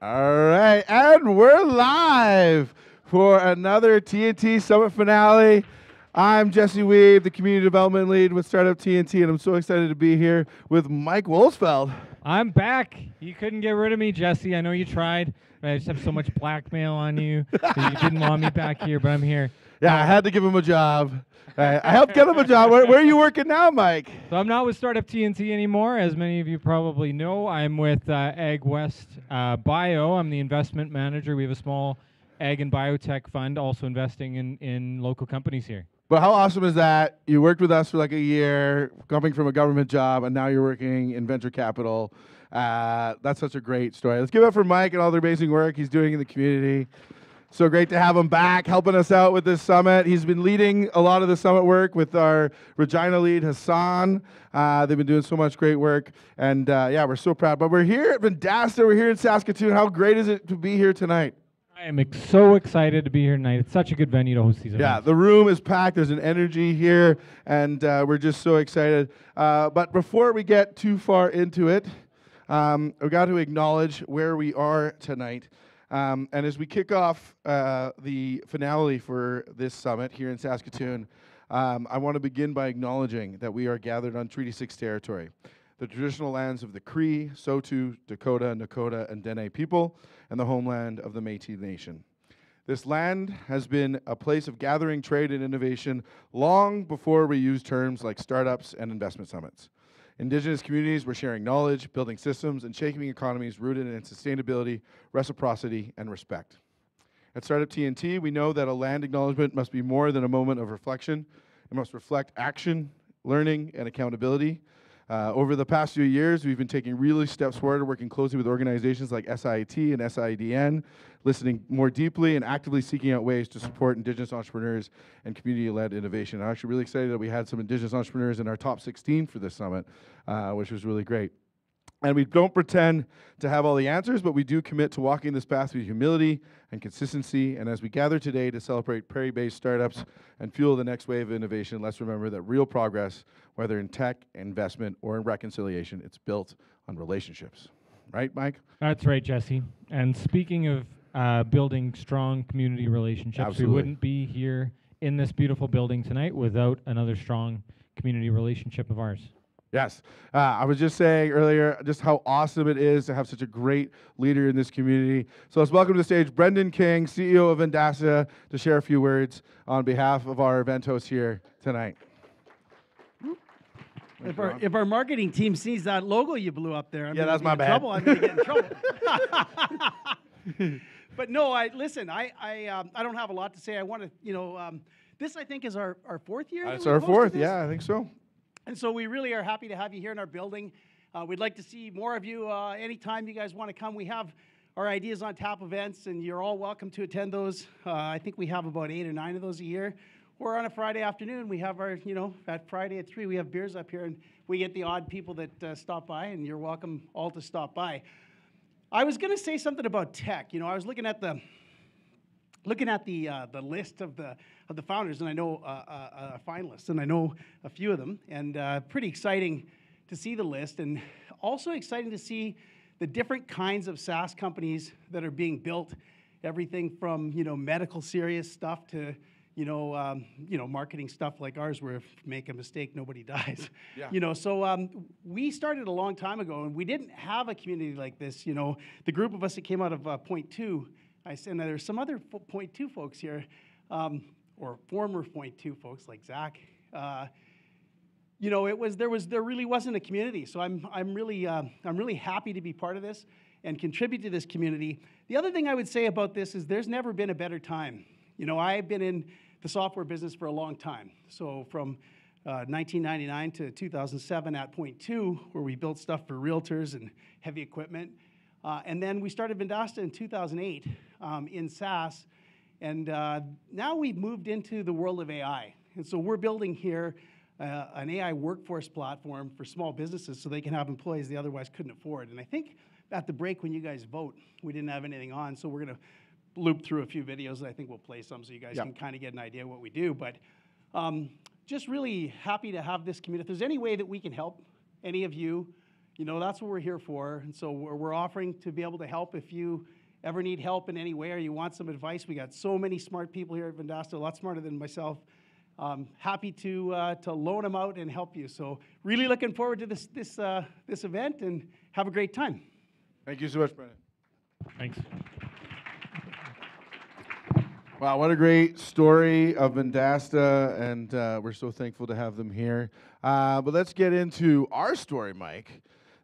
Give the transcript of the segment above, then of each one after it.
All right, and we're live for another TNT Summit finale. I'm Jesse Weeb, the Community Development Lead with Startup TNT, and I'm so excited to be here with Mike Wolsfeld. I'm back. You couldn't get rid of me, Jesse. I know you tried, but I just have so much blackmail on you that you didn't want me back here, but I'm here. Yeah, I had to give him a job. I helped get him a job. Where are you working now, Mike? So I'm not with Startup TNT anymore. As many of you probably know, I'm with Ag West Bio. I'm the investment manager. We have a small ag and biotech fund also investing in local companies here. But how awesome is that? You worked with us for like a year, coming from a government job, and now you're working in venture capital. That's such a great story. Let's give it up for Mike and all the amazing work he's doing in the community. So great to have him back, helping us out with this summit. He's been leading a lot of the summit work with our Regina lead, Hassan. They've been doing so much great work. And yeah, we're so proud. But we're here at Vendasta. We're here in Saskatoon. How great is it to be here tonight? I am so excited to be here tonight. It's such a good venue to host these events. Yeah, the room is packed. There's an energy here, and we're just so excited. But before we get too far into it, we've got to acknowledge where we are tonight. And as we kick off the finale for this summit here in Saskatoon, I want to begin by acknowledging that we are gathered on Treaty 6 territory, the traditional lands of the Cree, Saulteaux, Dakota, Nakota, and Dene people, and the homeland of the Métis Nation. This land has been a place of gathering trade and innovation long before we used terms like startups and investment summits. Indigenous communities were sharing knowledge, building systems, and shaping economies rooted in sustainability, reciprocity, and respect. At Startup TNT, we know that a land acknowledgement must be more than a moment of reflection. It must reflect action, learning, and accountability. Over the past few years, we've been taking really steps forward, working closely with organizations like SIT and SIDN, listening more deeply and actively seeking out ways to support Indigenous entrepreneurs and community-led innovation. I'm actually really excited that we had some Indigenous entrepreneurs in our top 16 for this summit, which was really great. And we don't pretend to have all the answers, but we do commit to walking this path with humility and consistency. And as we gather today to celebrate prairie-based startups and fuel the next wave of innovation, let's remember that real progress, whether in tech, investment, or in reconciliation, it's built on relationships. Right, Mike? That's right, Jesse. And speaking of building strong community relationships, Absolutely. We wouldn't be here in this beautiful building tonight without another strong community relationship of ours. Yes. I was just saying earlier just how awesome it is to have such a great leader in this community. So let's welcome to the stage Brendan King, CEO of Vendasta, to share a few words on behalf of our event hosts here tonight. If our marketing team sees that logo you blew up there, Yeah, that's my bad. Trouble. I'm going to get in trouble. But no, I don't have a lot to say. I want to, this I think is our fourth year. It's our fourth. Yeah, I think so. And so we really are happy to have you here in our building. We'd like to see more of you anytime you guys want to come. We have our Ideas on Tap events, and you're all welcome to attend those. I think we have about 8 or 9 of those a year. Or on a Friday afternoon, we have our, that Friday at 3, we have beers up here, and we get the odd people that stop by, and you're welcome all to stop by. I was going to say something about tech. I was looking at the list of the founders, and I know finalists, and I know a few of them, and pretty exciting to see the list, and also exciting to see the different kinds of SaaS companies that are being built. Everything from medical serious stuff to marketing stuff like ours, where if you make a mistake, nobody dies. Yeah. So we started a long time ago, and we didn't have a community like this. The group of us that came out of Point 2. And there's some other Point 2 folks here, or former Point 2 folks like Zach. There really wasn't a community. So I'm really happy to be part of this and contribute to this community. The other thing I would say about this is there's never been a better time. I've been in the software business for a long time. So from 1999 to 2007 at Point 2, where we built stuff for realtors and heavy equipment. And then we started Vendasta in 2008 in SaaS, and now we've moved into the world of AI. And so we're building here an AI workforce platform for small businesses so they can have employees they otherwise couldn't afford. And I think at the break when you guys vote, we didn't have anything on, so we're going to loop through a few videos, and I think we'll play some so you guys can kind of get an idea of what we do. But just really happy to have this community. If there's any way that we can help any of you, You know, that's what we're here for. And so we're offering to be able to help if you ever need help in any way or you want some advice. We got so many smart people here at Vendasta, a lot smarter than myself. Happy to loan them out and help you. So really looking forward to this event, and have a great time. Thank you so much, Brendan. Thanks. Wow, what a great story of Vendasta, and we're so thankful to have them here. But let's get into our story, Mike.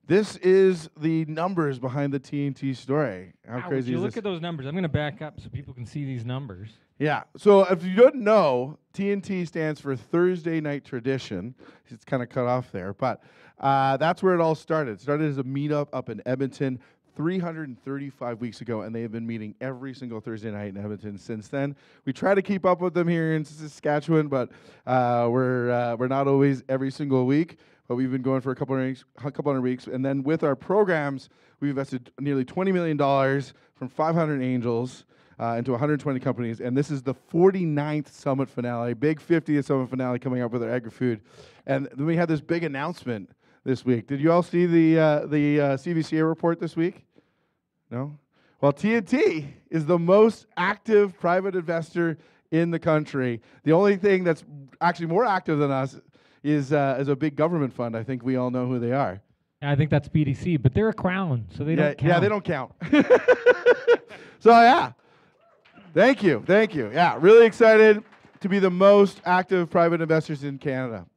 This is the numbers behind the TNT story. How Wow, crazy would you is look this? at those numbers? I'm going to back up so people can see these numbers. Yeah. So if you don't know, TNT stands for Thursday Night Tradition. It's kind of cut off there, but that's where it all started. It started as a meetup up in Edmonton 335 weeks ago, and they have been meeting every single Thursday night in Edmonton since then. We try to keep up with them here in Saskatchewan, but we're not always every single week. But we've been going for a couple hundred weeks, and then with our programs, we've invested nearly $20 million from 500 angels into 120 companies, and this is the 49th summit finale, big 50th summit finale coming up with our agri-food. And then we had this big announcement this week. Did you all see the CVCA report this week? No? Well, TNT is the most active private investor in the country. The only thing that's actually more active than us is a big government fund. I think we all know who they are. I think that's BDC, but they're a crown, so they don't count. Yeah, they don't count. So, yeah. Thank you. Yeah, really excited to be the most active private investors in Canada.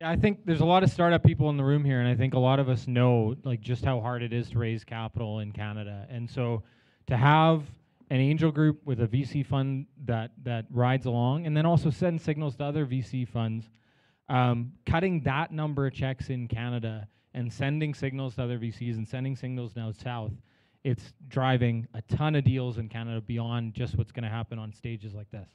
Yeah, I think there's a lot of startup people in the room here, and I think a lot of us know like just how hard it is to raise capital in Canada. And so to have an angel group with a VC fund that rides along, and then also send signals to other VC funds, cutting that number of checks in Canada and sending signals to other VCs and sending signals now south, it's driving a ton of deals in Canada beyond just what's going to happen on stages like this.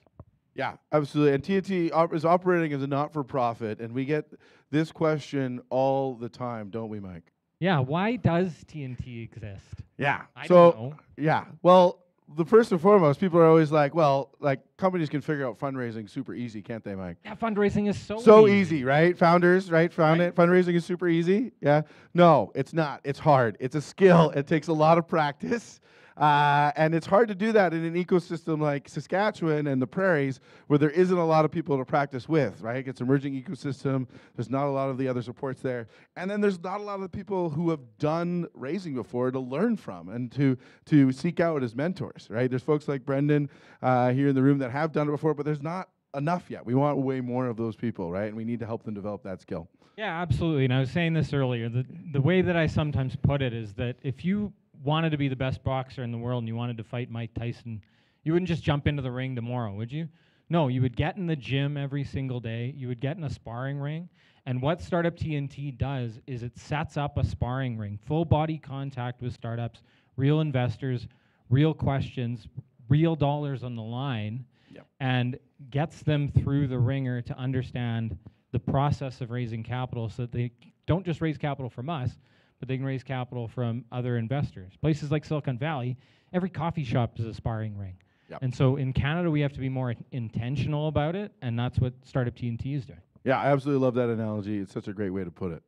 Yeah, absolutely. And TNT is operating as a not-for-profit, and we get this question all the time, don't we, Mike? Yeah, why does TNT exist? Yeah. I so, don't know. Yeah. Well, the first and foremost, people are always like, well, like companies can figure out fundraising super easy, can't they, Mike? Yeah, fundraising is So easy, right? Founders, right? Fundraising is super easy. Yeah. No, it's not. It's hard. It's a skill. It takes a lot of practice. And it's hard to do that in an ecosystem like Saskatchewan and the prairies where there isn't a lot of people to practice with, right? It's an emerging ecosystem. There's not a lot of the other supports there. And then there's not a lot of people who have done raising before to learn from and to seek out as mentors, right? There's folks like Brendan here in the room that have done it before, but there's not enough yet. We want way more of those people, right? And we need to help them develop that skill. Yeah, absolutely. And I was saying this earlier. The way that I sometimes put it is that if you wanted to be the best boxer in the world and you wanted to fight Mike Tyson, you wouldn't just jump into the ring tomorrow, would you? No, you would get in the gym every single day. You would get in a sparring ring. And what Startup TNT does is it sets up a sparring ring, full body contact with startups, real investors, real questions, real dollars on the line, and gets them through the ringer to understand the process of raising capital so that they don't just raise capital from us, but they can raise capital from other investors. Places like Silicon Valley, every coffee shop is a sparring ring. Yep. And so in Canada, we have to be more intentional about it, and that's what Startup TNT is doing. Yeah, I absolutely love that analogy. It's such a great way to put it.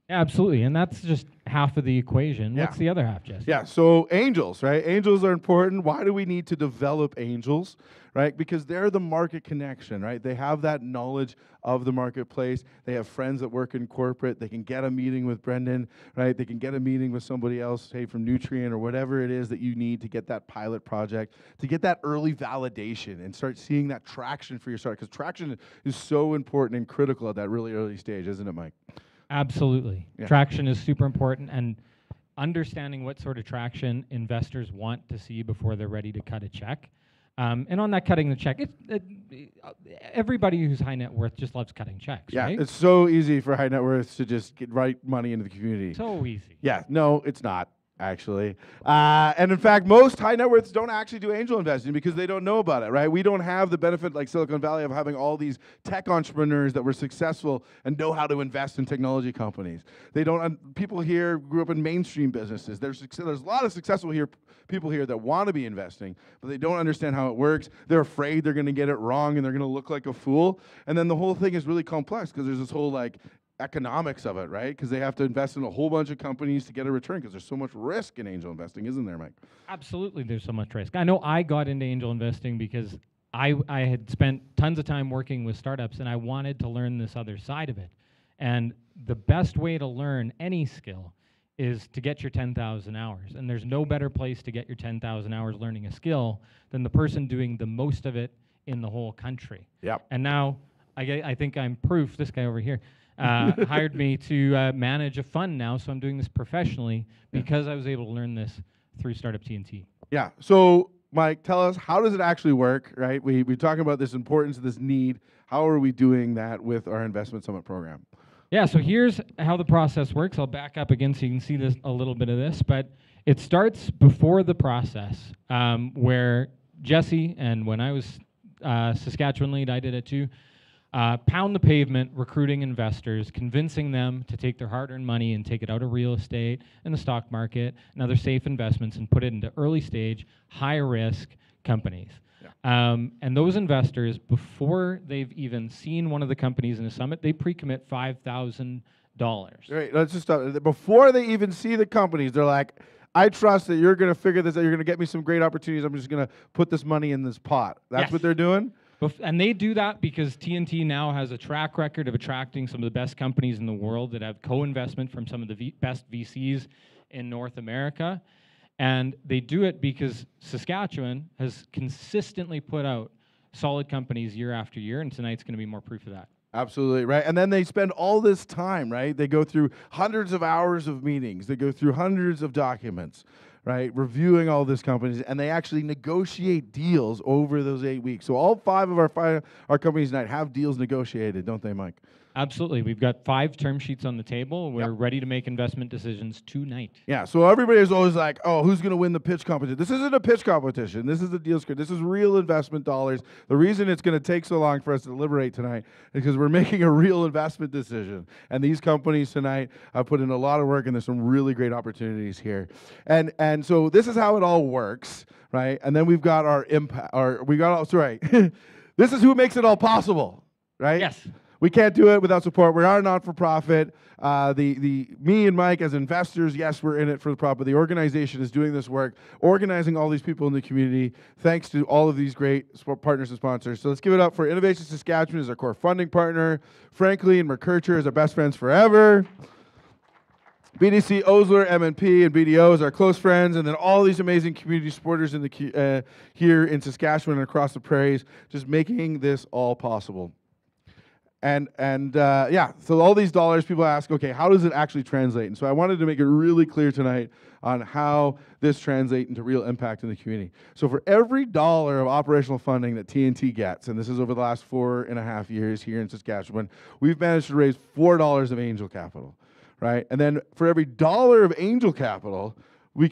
Yeah, absolutely, and that's just half of the equation. Yeah. What's the other half, Jesse? Yeah, so angels, right? Angels are important. Why do we need to develop angels, right? Because they're the market connection, right? They have that knowledge of the marketplace. They have friends that work in corporate. They can get a meeting with Brendan, right? They can get a meeting with somebody else, say from Nutrient or whatever it is that you need to get that pilot project, to get that early validation and start seeing that traction for your startup. Because traction is so important and critical at that really early stage, isn't it, Mike? Absolutely. Yeah. Traction is super important, and understanding what sort of traction investors want to see before they're ready to cut a check. And on that cutting the check, everybody who's high net worth just loves cutting checks, Yeah, right? it's so easy for high net worths to just get right money into the community. So easy. Yeah, no, it's not, actually. And in fact, most high net worths don't actually do angel investing because they don't know about it, right? We don't have the benefit like Silicon Valley of having all these tech entrepreneurs that were successful and know how to invest in technology companies. They don't. People here grew up in mainstream businesses. There's a lot of successful people here that want to be investing, but they don't understand how it works. They're afraid they're going to get it wrong and they're going to look like a fool. And then the whole thing is really complex because there's this whole like economics of it, right? Because they have to invest in a whole bunch of companies to get a return because there's so much risk in angel investing, isn't there, Mike? Absolutely, there's so much risk. I know I got into angel investing because I had spent tons of time working with startups and I wanted to learn this other side of it. And the best way to learn any skill is to get your 10,000 hours. And there's no better place to get your 10,000 hours learning a skill than the person doing the most of it in the whole country. Yep. And now I think I'm proof, this guy over here, hired me to manage a fund now, so I'm doing this professionally because I was able to learn this through Startup TNT. Yeah. So, Mike, tell us, how does it actually work, right? We're talking about this importance, this need. How are we doing that with our Investment Summit program? Yeah, so here's how the process works. I'll back up again so you can see this a little bit of this, but it starts before the process where Jesse, and when I was Saskatchewan lead, I did it too, pound the pavement, recruiting investors, convincing them to take their hard-earned money and take it out of real estate and the stock market and other safe investments and put it into early-stage, high-risk companies. Yeah. And those investors, before they've even seen one of the companies in a summit, they pre-commit $5,000. Right, let's just stop. Before they even see the companies, they're like, I trust that you're going to figure this out. You're going to get me some great opportunities. I'm just going to put this money in this pot. That's what they're doing? And they do that because TNT now has a track record of attracting some of the best companies in the world that have co-investment from some of the best VCs in North America. And they do it because Saskatchewan has consistently put out solid companies year after year, and tonight's going to be more proof of that. Absolutely, right? And then they spend all this time, right? They go through hundreds of hours of meetings. They go through hundreds of documents, right? Reviewing all these companies, and they actually negotiate deals over those 8 weeks. So all 5 of our companies tonight have deals negotiated, don't they, Mike? Absolutely. We've got 5 term sheets on the table. We're ready to make investment decisions tonight. Yeah, so everybody is always like, oh, who's going to win the pitch competition? This isn't a pitch competition. This is a deal script. This is real investment dollars. The reason it's going to take so long for us to deliberate tonight is because we're making a real investment decision. And these companies tonight have put in a lot of work, and there's some really great opportunities here. And so this is how it all works, right? And then we've got our impact, this is who makes it all possible, right? Yes. We can't do it without support. We are not-for-profit. Me and Mike as investors, yes, we're in it for the profit. The organization is doing this work, organizing all these people in the community, thanks to all of these great partners and sponsors. So let's give it up for Innovation Saskatchewan as our core funding partner, Frankly and McKercher as our best friends forever, BDC, Osler, MNP, and BDO as our close friends, and then all these amazing community supporters in the here in Saskatchewan and across the prairies, just making this all possible. And so all these dollars, people ask, okay, how does it actually translate? And so I wanted to make it really clear tonight on how this translates into real impact in the community. So for every dollar of operational funding that TNT gets, and this is over the last 4.5 years here in Saskatchewan, we've managed to raise $4 of angel capital, right? And then for every dollar of angel capital,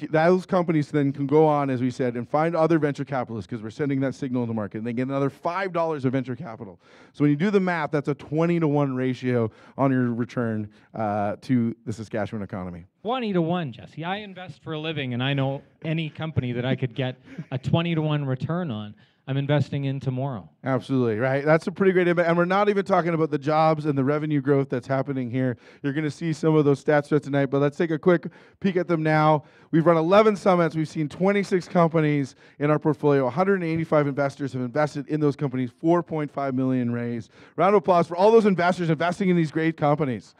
those companies then can go on, as we said, and find other venture capitalists because we're sending that signal in the market, and they get another $5 of venture capital. So when you do the math, that's a 20-to-1 ratio on your return to the Saskatchewan economy. 20-to-1, Jesse. I invest for a living, and I know any company that I could get a 20-to-1 return on. I'm investing in tomorrow. Absolutely, right? That's a pretty great impact. And we're not even talking about the jobs and the revenue growth that's happening here. You're going to see some of those stats tonight, but let's take a quick peek at them now. We've run 11 summits. We've seen 26 companies in our portfolio. 185 investors have invested in those companies, $4.5 million raised. Round of applause for all those investors investing in these great companies.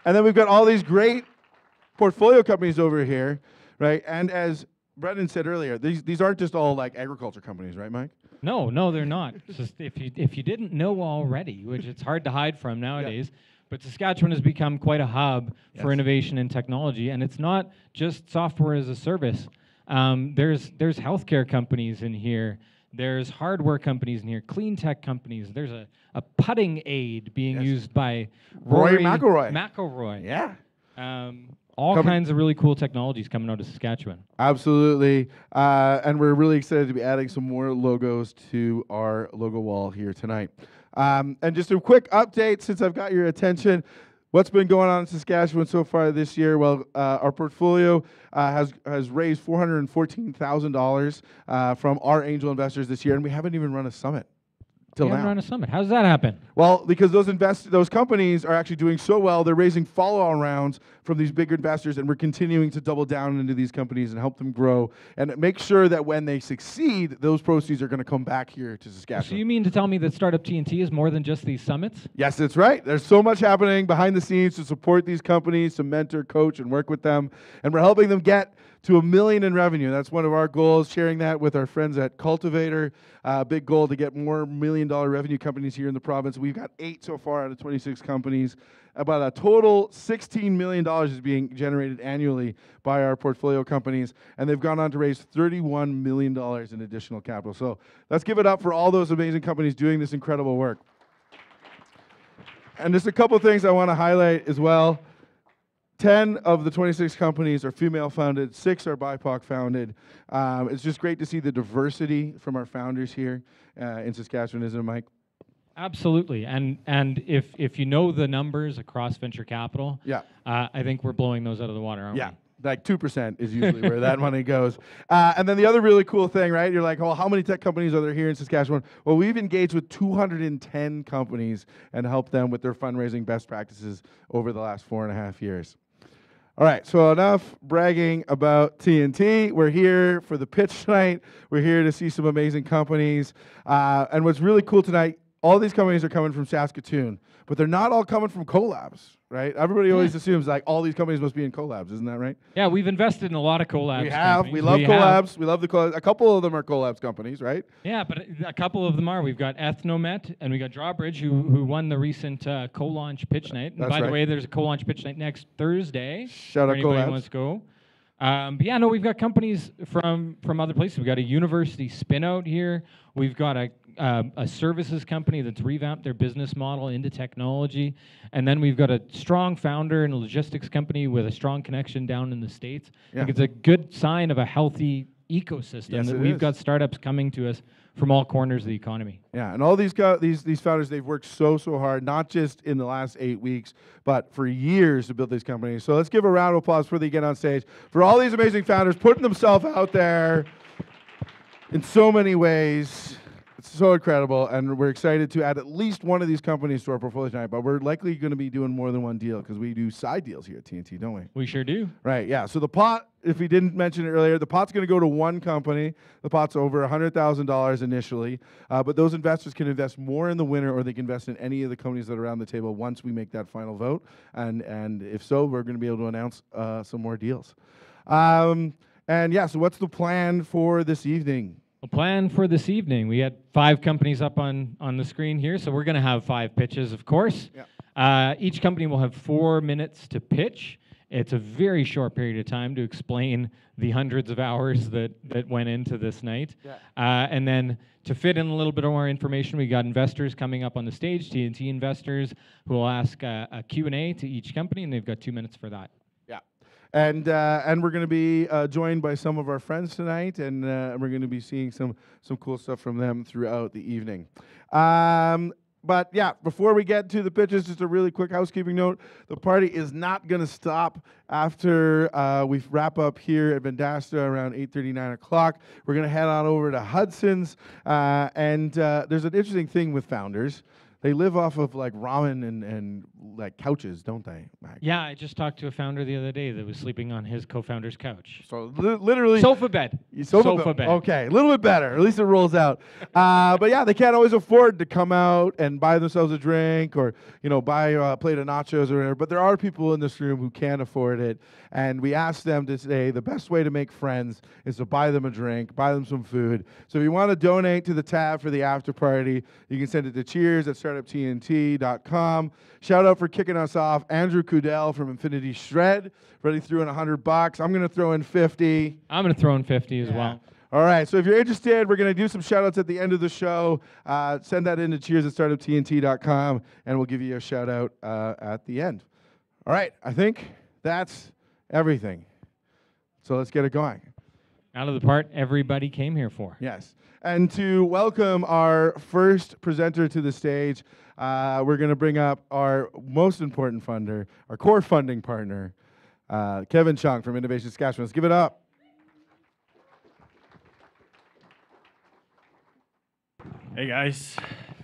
And then we've got all these great portfolio companies over here, right? And as Brendan said earlier, these aren't just all like agriculture companies, right, Mike? No, they're not. Just if you didn't know already, which it's hard to hide from nowadays, but Saskatchewan has become quite a hub for innovation and technology, and it's not just software as a service. There's healthcare companies in here. There's hardware companies in here, clean tech companies. There's a putting aid being used by Rory McIlroy. Yeah. All kinds of really cool technologies coming out of Saskatchewan. Absolutely. And we're really excited to be adding some more logos to our logo wall here tonight. And just a quick update, since I've got your attention, what's been going on in Saskatchewan so far this year? Well, our portfolio has raised $414,000 from our angel investors this year, and we haven't even run a summit. till You haven't now. run a summit. How does that happen? Well, because those companies are actually doing so well, they're raising follow-on rounds from these bigger investors, and we're continuing to double down into these companies and help them grow and make sure that when they succeed, those proceeds are going to come back here to So Saskatchewan. you mean to tell me that Startup TNT is more than just these summits? Yes, that's right. There's so much happening behind the scenes to support these companies, to mentor, coach, and work with them. And we're helping them get to $1 million in revenue. That's one of our goals, sharing that with our friends at Cultivator. Big goal to get more $1 million revenue companies here in the province. We've got 8 so far out of 26 companies. About a total $16 million is being generated annually by our portfolio companies, and they've gone on to raise $31 million in additional capital. So let's give it up for all those amazing companies doing this incredible work. And just a couple of things I want to highlight as well. 10 of the 26 companies are female-founded, 6 are BIPOC-founded. It's just great to see the diversity from our founders here in Saskatchewan, isn't it, Mike? Absolutely. And if you know the numbers across venture capital, Yeah. I think we're blowing those out of the water, aren't Yeah. we? Like 2% is usually where that money goes. And then the other really cool thing, right? You're like, oh, how many tech companies are there here in Saskatchewan? Well, we've engaged with 210 companies and helped them with their fundraising best practices over the last 4.5 years. All right, so enough bragging about TNT. We're here for the pitch tonight. We're here to see some amazing companies. And what's really cool tonight, all these companies are coming from Saskatoon, but they're not all coming from collabs, right? Everybody always assumes like all these companies must be in collabs, isn't that right? Yeah, we've invested in a lot of collabs. We have. companies. We love collabs. We love the collabs. A couple of them are collabs companies, right? Yeah, but a couple of them are. We've got Ethnomet and we got Drawbridge, who won the recent co-launch pitch night. And That's by the right. way, there's a co-launch pitch night next Thursday. Shout for out anybody who collabs. wants to go. But yeah, no, we've got companies from other places. We've got a university spin-out here. We've got a services company that's revamped their business model into technology. And then we've got a strong founder and a logistics company with a strong connection down in the States. I think it's a good sign of a healthy ecosystem Yes, that it we've is. got startups coming to us from all corners of the economy. Yeah, and all these founders, they've worked so hard, not just in the last 8 weeks, but for years to build these companies. So let's give a round of applause before they get on stage for all these amazing founders putting themselves out there in so many ways. It's so incredible, and we're excited to add at least one of these companies to our portfolio tonight, but we're likely going to be doing more than one deal because we do side deals here at TNT, don't we? We sure do. Right, yeah. So the pot, if we didn't mention it earlier, the pot's going to go to one company. The pot's over $100,000 initially, but those investors can invest more in the winner, or they can invest in any of the companies that are around the table once we make that final vote. And if so, we're going to be able to announce some more deals. And yeah, so what's the plan for this evening? A plan for this evening. We had 5 companies up on the screen here, so we're going to have 5 pitches, of course. Yeah. Each company will have 4 minutes to pitch. It's a very short period of time to explain the hundreds of hours that went into this night. Yeah. And then to fit in a little bit more information, we got investors coming up on the stage, TNT investors, who will ask a Q&A to each company, and they've got 2 minutes for that. And we're going to be joined by some of our friends tonight, and we're going to be seeing some cool stuff from them throughout the evening. But yeah, before we get to the pitches, just a really quick housekeeping note. The party is not going to stop after we wrap up here at Vendasta around 8:30, 9 o'clock. We're going to head on over to Hudson's, and there's an interesting thing with founders. They live off of like ramen and like couches, don't they, Mac? Yeah, I just talked to a founder the other day that was sleeping on his co-founder's couch. So literally Sofa bed. Sofa bed. Okay, a little bit better. At least it rolls out. But yeah, they can't always afford to come out and buy themselves a drink or buy a plate of nachos or whatever. But there are people in this room who can afford it, and we asked them to say the best way to make friends is to buy them a drink, buy them some food. So if you want to donate to the tab for the after party, you can send it to cheers@startuptnt.com. Shout out for kicking us off, Andrew Kudell from Infinity Shred. Already threw in $100. I'm going to throw in 50. I'm going to throw in 50 as well. All right, so if you're interested, we're going to do some shout-outs at the end of the show. Send that in to cheers@startuptnt.com, and we'll give you a shout-out at the end. All right, I think that's everything. So let's get it going. Out of the part everybody came here for. Yes. And to welcome our first presenter to the stage, we're going to bring up our most important funder, our core funding partner, Kevin Chung from Innovation Saskatchewan. Let's give it up. Hey guys,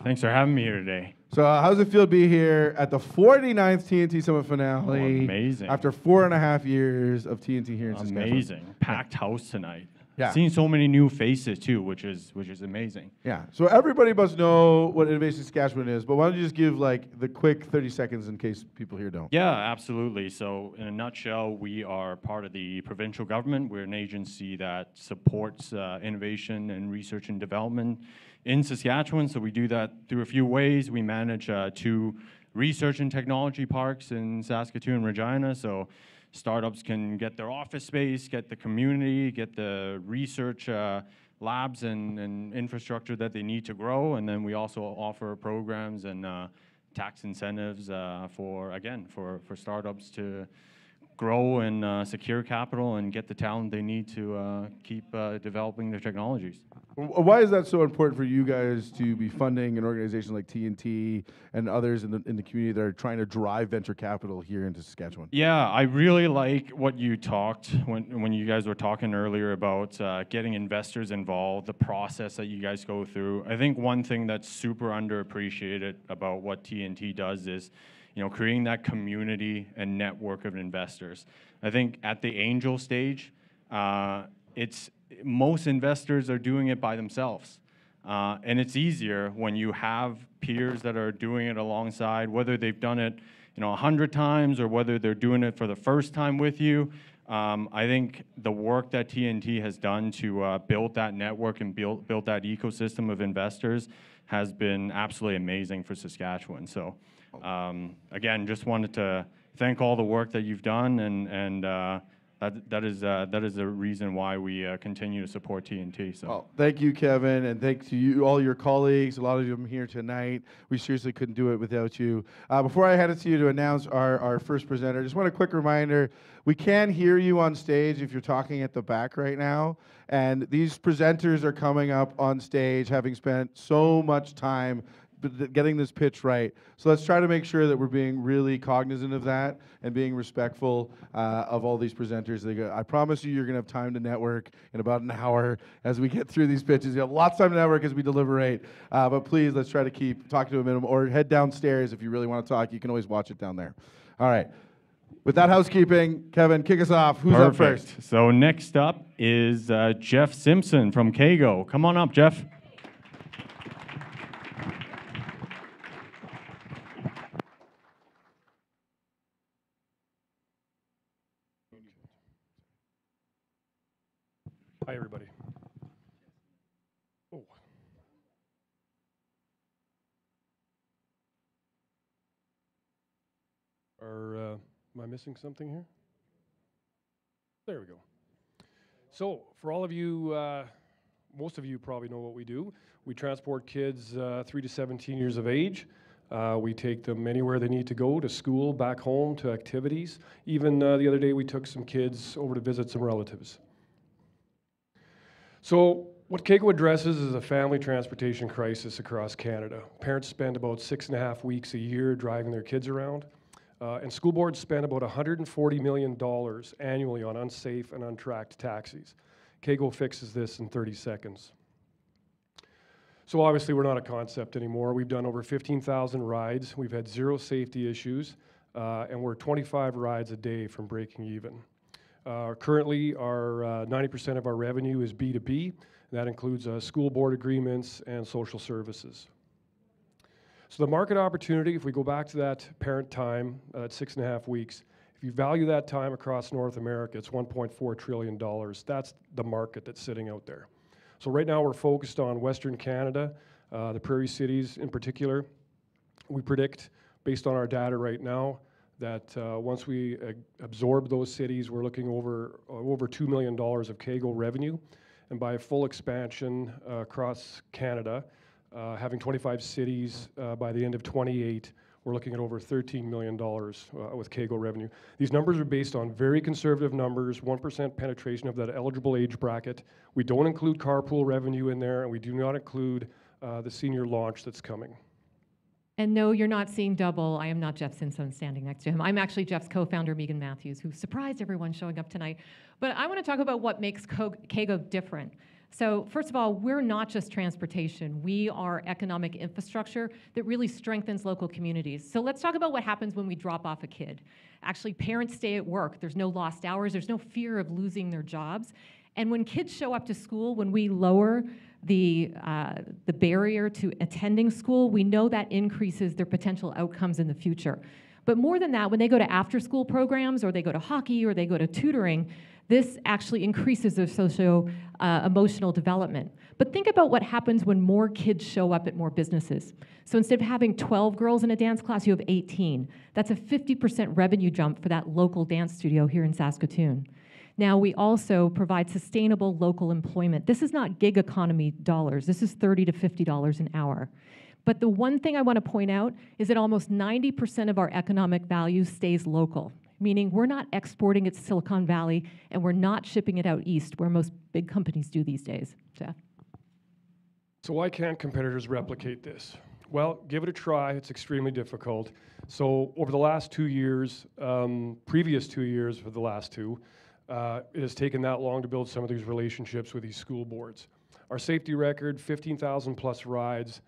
Thanks for having me here today. So how does it feel to be here at the 49th TNT Summit finale? Amazing. After 4.5 years of TNT here in Saskatchewan. Amazing. Packed house tonight. Yeah. Seeing so many new faces too, which is amazing. Yeah. So everybody must know what Innovation Saskatchewan is, but why don't you just give like the quick 30 seconds in case people here don't? Yeah, absolutely. So in a nutshell, we are part of the provincial government. We're an agency that supports innovation and research and development in Saskatchewan. So we do that through a few ways. We manage 2 research and technology parks in Saskatoon and Regina. So startups can get their office space, get the community, get the research labs and infrastructure that they need to grow. And then we also offer programs and tax incentives for startups to grow and secure capital and get the talent they need to keep developing their technologies. Why is that so important for you guys to be funding an organization like TNT and others in the community that are trying to drive venture capital here into Saskatchewan? Yeah, I really like what you talked when you guys were talking earlier about getting investors involved, the process that you guys go through. I think one thing that's super underappreciated about what TNT does is, creating that community and network of investors. I think at the angel stage, most investors are doing it by themselves. And it's easier when you have peers that are doing it alongside, whether they've done it 100 times or whether they're doing it for the first time with you. I think the work that TNT has done to build that network and build that ecosystem of investors has been absolutely amazing for Saskatchewan. So again, just wanted to thank all the work that you've done, and that is the reason why we continue to support TNT. So, well, thank you, Kevin, and thanks to you, all your colleagues. A lot of them here tonight. We seriously couldn't do it without you. Before I hand it to you to announce our first presenter, just want a quick reminder: we can hear you on stage if you're talking at the back right now. And these presenters are coming up on stage, having spent so much time getting this pitch right. So let's try to make sure that we're being really cognizant of that and being respectful of all these presenters. I promise you're going to have time to network in about an hour as we get through these pitches. You have lots of time to network as we deliberate. But please, let's try to keep talking to a minimum, or head downstairs if you really want to talk. You can always watch it down there. All right. With that housekeeping, Kevin, kick us off. Who's up first? So next up is Jeff Simpson from KGO. Come on up, Jeff. Hi, everybody. Oh. Am I missing something here? There we go. So, for all of you, most of you probably know what we do. We transport kids 3 to 17 years of age. We take them anywhere they need to go, to school, back home, to activities. Even the other day, we took some kids over to visit some relatives. So what KGO addresses is a family transportation crisis across Canada. Parents spend about 6.5 weeks a year driving their kids around, and school boards spend about $140 million annually on unsafe and untracked taxis. KGO fixes this in 30 seconds. So obviously we're not a concept anymore. We've done over 15,000 rides. We've had 0 safety issues, and we're 25 rides a day from breaking even. Currently, our 90% of our revenue is B2B. That includes school board agreements and social services. So the market opportunity, if we go back to that parent time at 6.5 weeks, if you value that time across North America, it's $1.4 trillion. That's the market that's sitting out there. So right now we're focused on Western Canada, the Prairie Cities in particular. We predict, based on our data right now, that once we absorb those cities, we're looking over $2 million of KGO revenue. And by full expansion across Canada, having 25 cities by the end of 28, we're looking at over $13 million with KGO revenue. These numbers are based on very conservative numbers, 1% penetration of that eligible age bracket. We don't include carpool revenue in there, and we do not include the senior launch that's coming. And no, you're not seeing double. I am not Jeff Simpson standing next to him. I'm actually Jeff's co-founder, Megan Matthews, who surprised everyone showing up tonight. But I want to talk about what makes KGO different. So first of all, we're not just transportation. We are economic infrastructure that really strengthens local communities. So let's talk about what happens when we drop off a kid. Actually, parents stay at work. There's no lost hours. There's no fear of losing their jobs. And when kids show up to school, when we lower the barrier to attending school, we know that increases their potential outcomes in the future. But more than that, when they go to after-school programs or they go to hockey or they go to tutoring, this actually increases their socio-emotional development. But think about what happens when more kids show up at more businesses. So instead of having 12 girls in a dance class, you have 18. That's a 50% revenue jump for that local dance studio here in Saskatoon. Now, we also provide sustainable local employment. This is not gig economy dollars. This is $30 to $50 an hour. But the one thing I want to point out is that almost 90% of our economic value stays local, meaning we're not exporting it to Silicon Valley and we're not shipping it out east where most big companies do these days. Jeff? So why can't competitors replicate this? Well, give it a try. It's extremely difficult. So over the last 2 years, previous 2 years for the last two, it has taken that long to build some of these relationships with these school boards. Our safety record, 15,000 plus rides.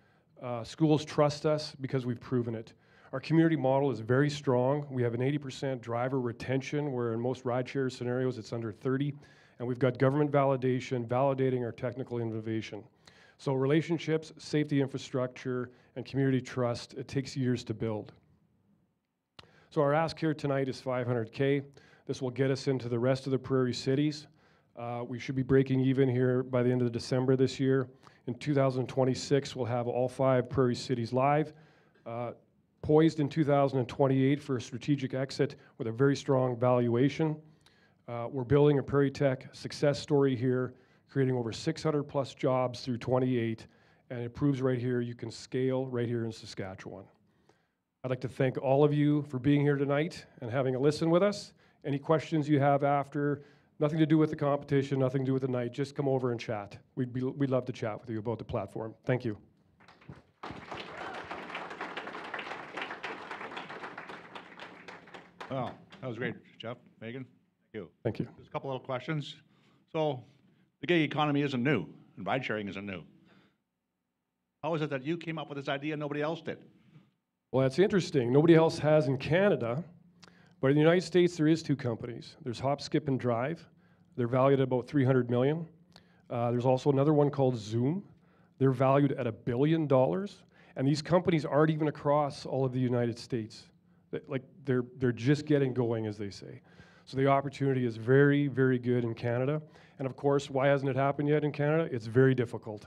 Schools trust us because we've proven it. Our community model is very strong. We have an 80% driver retention, where in most rideshare scenarios it's under 30. And we've got government validation validating our technical innovation. So relationships, safety infrastructure, and community trust, it takes years to build. So our ask here tonight is $500K. This will get us into the rest of the prairie cities. We should be breaking even here by the end of December this year. In 2026, we'll have all 5 prairie cities live. Poised in 2028 for a strategic exit with a very strong valuation. We're building a Prairie Tech success story here, creating over 600 plus jobs through 28, and it proves right here you can scale right here in Saskatchewan. I'd like to thank all of you for being here tonight and having a listen with us. Any questions you have after, nothing to do with the competition, nothing to do with the night, just come over and chat. We'd love to chat with you about the platform. Thank you. Well, that was great, Jeff, Megan. Thank you. Thank you. Just a couple little questions. So the gig economy isn't new, and ride sharing isn't new. How is it that you came up with this idea and nobody else did? Well, that's interesting. Nobody else has in Canada, but in the United States there is 2 companies. There's Hop, Skip, and Drive. They're valued at about $300 million. There's also another one called Zoom. They're valued at $1 billion. And these companies aren't even across all of the United States. They're just getting going, as they say. So the opportunity is very, very good in Canada. And of course, why hasn't it happened yet in Canada? It's very difficult.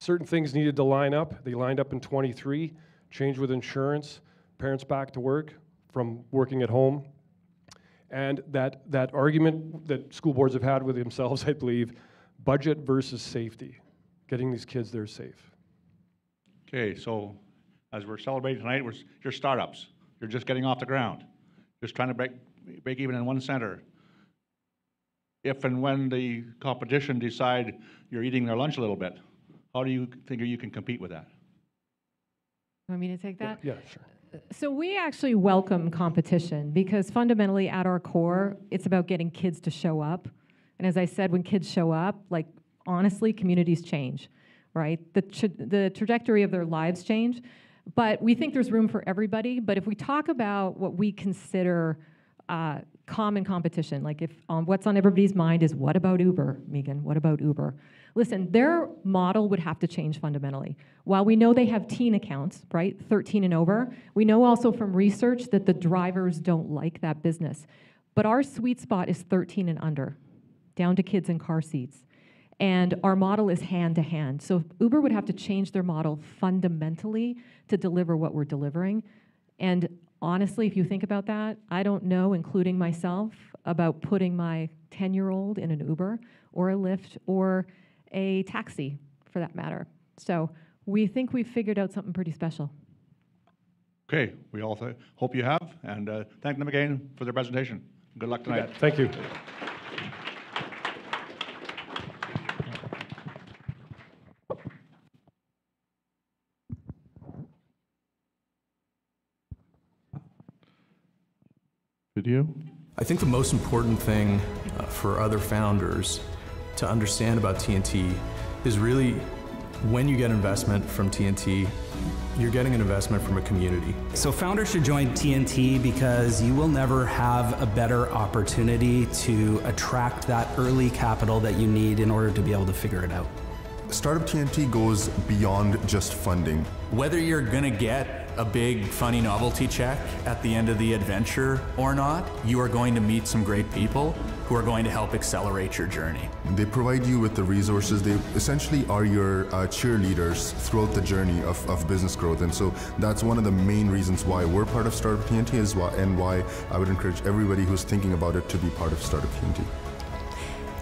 Certain things needed to line up. They lined up in 23, change with insurance, parents back to work from working at home. And that argument that school boards have had with themselves, I believe, budget versus safety, getting these kids there safe. Okay, so as we're celebrating tonight, you're startups. You're just getting off the ground, just trying to break even in one center. If and when the competition decide you're eating their lunch a little bit, how do you think you can compete with that? Want me to take that? Yeah, sure. So we actually welcome competition because fundamentally at our core, it's about getting kids to show up. And as I said, when kids show up, like honestly, communities change, right? The trajectory of their lives change. But we think there's room for everybody. But if we talk about what we consider common competition, like if what's on everybody's mind is what about Uber, Megan? What about Uber? Listen, their model would have to change fundamentally. While we know they have teen accounts, right, 13 and over, we know also from research that the drivers don't like that business. But our sweet spot is 13 and under, down to kids in car seats. And our model is hand to hand. So Uber would have to change their model fundamentally to deliver what we're delivering. And honestly, if you think about that, I don't know, including myself, about putting my 10-year-old in an Uber or a Lyft or a taxi, for that matter. So we think we've figured out something pretty special. Okay, we all hope you have, and thank them again for their presentation. Good luck tonight. Thank you. Video? I think the most important thing for other founders to understand about TNT is really when you get investment from TNT, you're getting an investment from a community. So founders should join TNT because you will never have a better opportunity to attract that early capital that you need in order to be able to figure it out. Startup TNT goes beyond just funding. Whether you're gonna get a big, funny novelty check at the end of the adventure or not, you are going to meet some great people who are going to help accelerate your journey. They provide you with the resources. They essentially are your cheerleaders throughout the journey of business growth. And so that's one of the main reasons why we're part of Startup TNT and why I would encourage everybody who's thinking about it to be part of Startup TNT.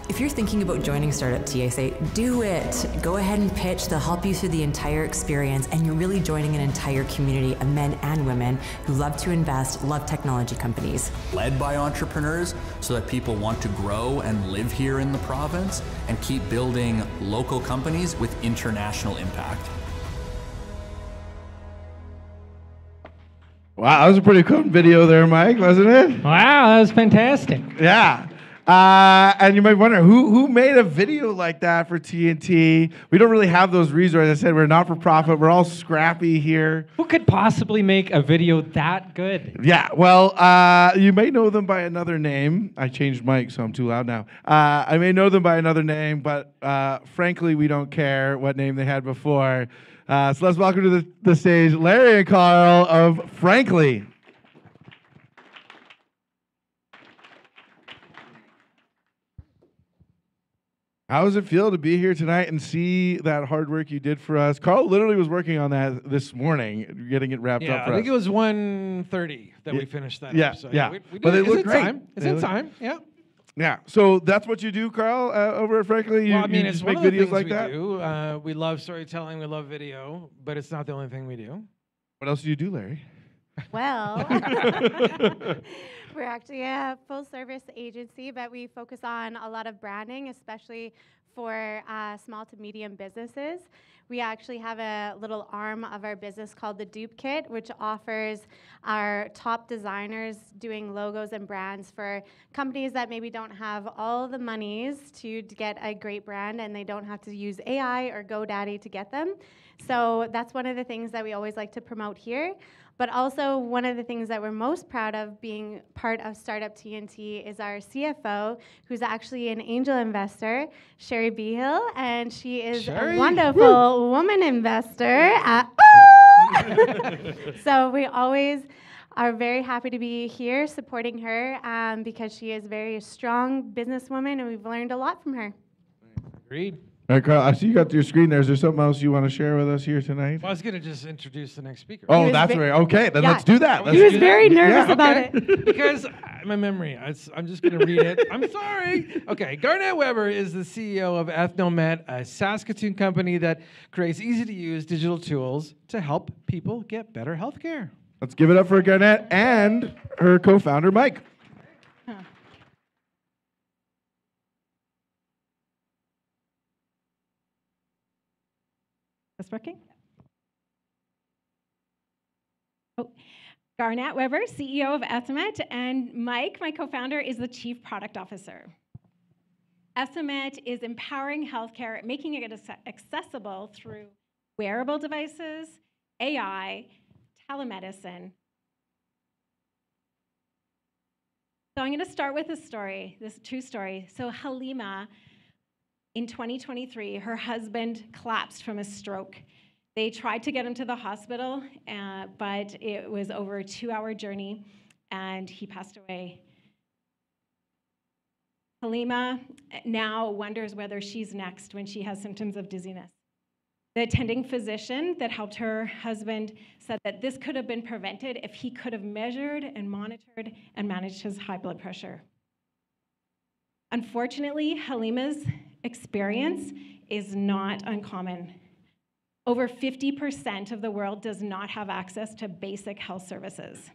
If you're thinking about joining Startup T, I say, do it. Go ahead and pitch. They'll help you through the entire experience, and you're really joining an entire community of men and women who love to invest, love technology companies. Led by entrepreneurs so that people want to grow and live here in the province and keep building local companies with international impact. Wow, that was a pretty cool video there, Mike, wasn't it? Wow, that was fantastic. Yeah. And you might wonder, who made a video like that for TNT? We don't really have those resources. I said we're not for profit. We're all scrappy here. Who could possibly make a video that good? Yeah, well, you may know them by another name. I changed mic, so I'm too loud now. I may know them by another name, but frankly, we don't care what name they had before. So let's welcome to the stage Larry and Carl of Frankly. How does it feel to be here tonight and see that hard work you did for us? Carl literally was working on that this morning, getting it wrapped up for us. I think it was 1:30 that we finished that yeah, up. So yeah. We But they it's look in great. time. It's in time. Yeah. Yeah. So that's what you do, Carl, over at Frankly? Well, I mean, you it's just one make of the videos things like we that? do. We love storytelling. We love video, but it's not the only thing we do. What else do you do, Larry? Well, we're actually a full-service agency, but we focus on a lot of branding, especially for small to medium businesses. We actually have a little arm of our business called the Dupe Kit, which offers our top designers doing logos and brands for companies that maybe don't have all the monies to get a great brand, and they don't have to use AI or GoDaddy to get them. So that's one of the things that we always like to promote here. But also, one of the things that we're most proud of being part of Startup TNT is our CFO, who's actually an angel investor, Sherry Behill, and she is a wonderful woman investor. So we always are very happy to be here supporting her because she is a very strong businesswoman, and we've learned a lot from her. Agreed. All right, Carl, I see you got your screen there. Is there something else you want to share with us here tonight? Well, I was going to just introduce the next speaker. Oh, that's right. Okay, then let's do that. He was very nervous about it. Because my memory, I'm just going to read it. I'm sorry. Okay, Garnett Weber is the CEO of Ethnomet, a Saskatoon company that creates easy-to-use digital tools to help people get better health care. Let's give it up for Garnett and her co-founder, Mike. This working? Oh, Garnett Weber, CEO of Ethnomet, and Mike, my co-founder, is the Chief Product Officer. Ethnomet is empowering healthcare, making it accessible through wearable devices, AI, telemedicine. So I'm going to start with a story, this true story. So Halima, in 2023, her husband collapsed from a stroke. They tried to get him to the hospital, but it was over a 2-hour journey, and he passed away. Halima now wonders whether she's next when she has symptoms of dizziness. The attending physician that helped her husband said that this could have been prevented if he could have measured and monitored and managed his high blood pressure. Unfortunately, Halima's experience is not uncommon. Over 50% of the world does not have access to basic health services.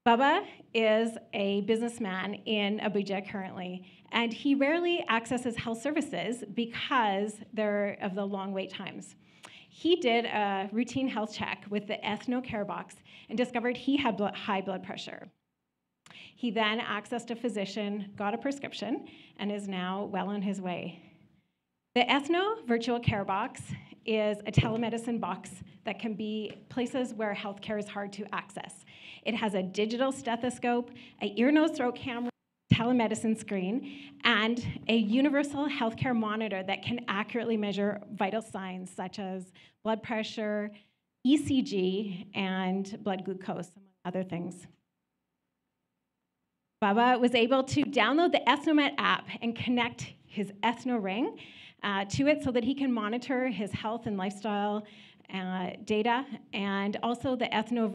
Bubba is a businessman in Abuja currently, and he rarely accesses health services because of the long wait times. He did a routine health check with the Ethno Care Box and discovered he had high blood pressure. He then accessed a physician, got a prescription, and is now well on his way. The Ethno Virtual Care Box is a telemedicine box that can be places where healthcare is hard to access. It has a digital stethoscope, an ear, nose, throat camera, telemedicine screen, and a universal healthcare monitor that can accurately measure vital signs such as blood pressure, ECG, and blood glucose, among other things. Baba was able to download the EthnoMed app and connect his Ethno Ring to it so that he can monitor his health and lifestyle data, and also the Ethno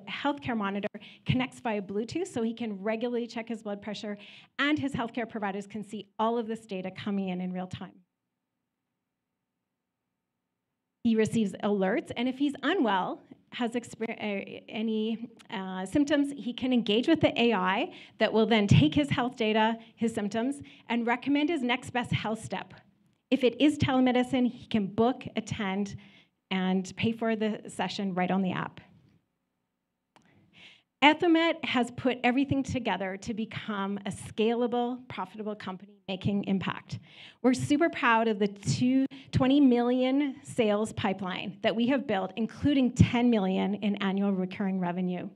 Healthcare Monitor connects via Bluetooth so he can regularly check his blood pressure, and his healthcare providers can see all of this data coming in real time. He receives alerts, and if he's unwell, has any symptoms, he can engage with the AI that will then take his health data, his symptoms, and recommend his next best health step. If it is telemedicine, he can book, attend, and pay for the session right on the app. EthnoMed has put everything together to become a scalable, profitable company making impact. We're super proud of the 20 million sales pipeline that we have built, including 10 million in annual recurring revenue.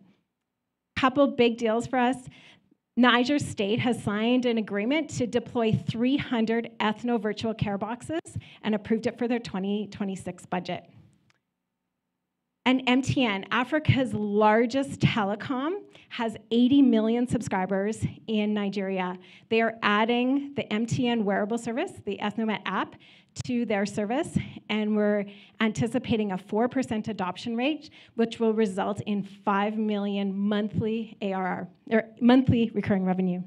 Couple big deals for us. Niger State has signed an agreement to deploy 300 Ethno virtual care boxes and approved it for their 2026 budget. And MTN, Africa's largest telecom, has 80 million subscribers in Nigeria. They are adding the MTN wearable service, the EthnoMed app, to their service, and we're anticipating a 4% adoption rate, which will result in 5 million monthly ARR, or monthly recurring revenue.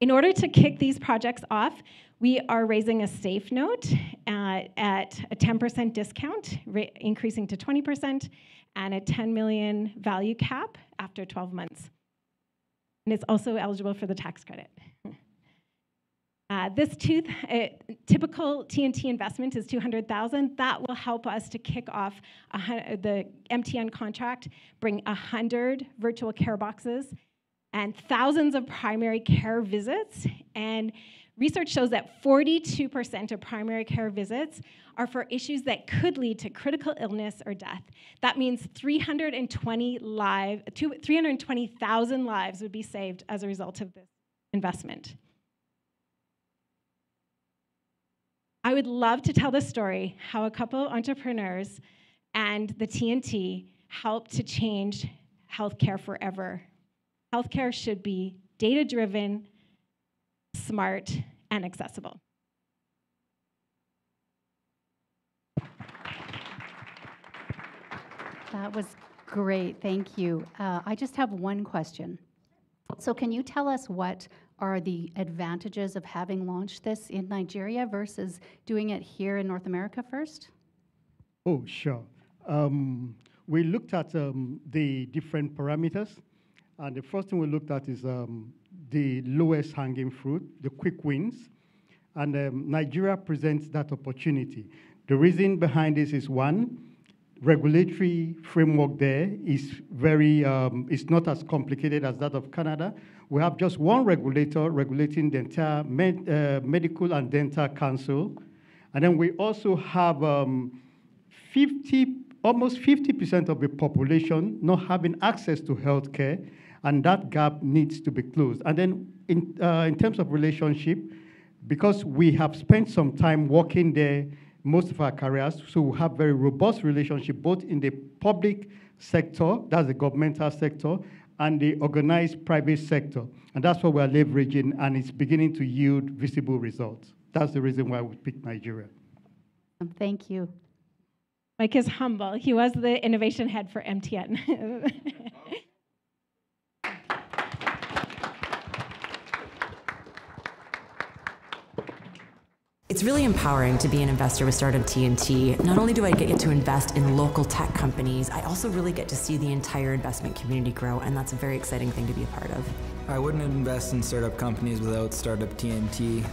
In order to kick these projects off, we are raising a safe note at a 10% discount, increasing to 20%, and a 10 million value cap after 12 months. And it's also eligible for the tax credit. This typical TNT investment is $200,000. That will help us to kick off the MTN contract, bring 100 virtual care boxes, and thousands of primary care visits. And research shows that 42% of primary care visits are for issues that could lead to critical illness or death. That means 320,000 lives would be saved as a result of this investment. I would love to tell the story how a couple entrepreneurs and the TNT helped to change healthcare forever. Healthcare should be data-driven, smart, and accessible. That was great, thank you. I just have one question. So can you tell us what are the advantages of having launched this in Nigeria versus doing it here in North America first? Oh, sure. We looked at the different parameters, and the first thing we looked at is the lowest hanging fruit, the quick wins, and Nigeria presents that opportunity. The reason behind this is, one, regulatory framework there is it's not as complicated as that of Canada. We have just one regulator regulating the entire Medical and Dental Council. And then we also have almost 50% of the population not having access to healthcare, and that gap needs to be closed. And then in terms of relationship, because we have spent some time working there most of our careers, so we have very robust relationship both in the public sector, that's the governmental sector, and the organized private sector. And that's what we're leveraging, and it's beginning to yield visible results. That's the reason why we picked Nigeria. Thank you. Mike is humble. He was the innovation head for MTN. It's It's really empowering to be an investor with Startup TNT. Not only do I get to invest in local tech companies, I also really get to see the entire investment community grow, and that's a very exciting thing to be a part of. I wouldn't invest in startup companies without Startup TNT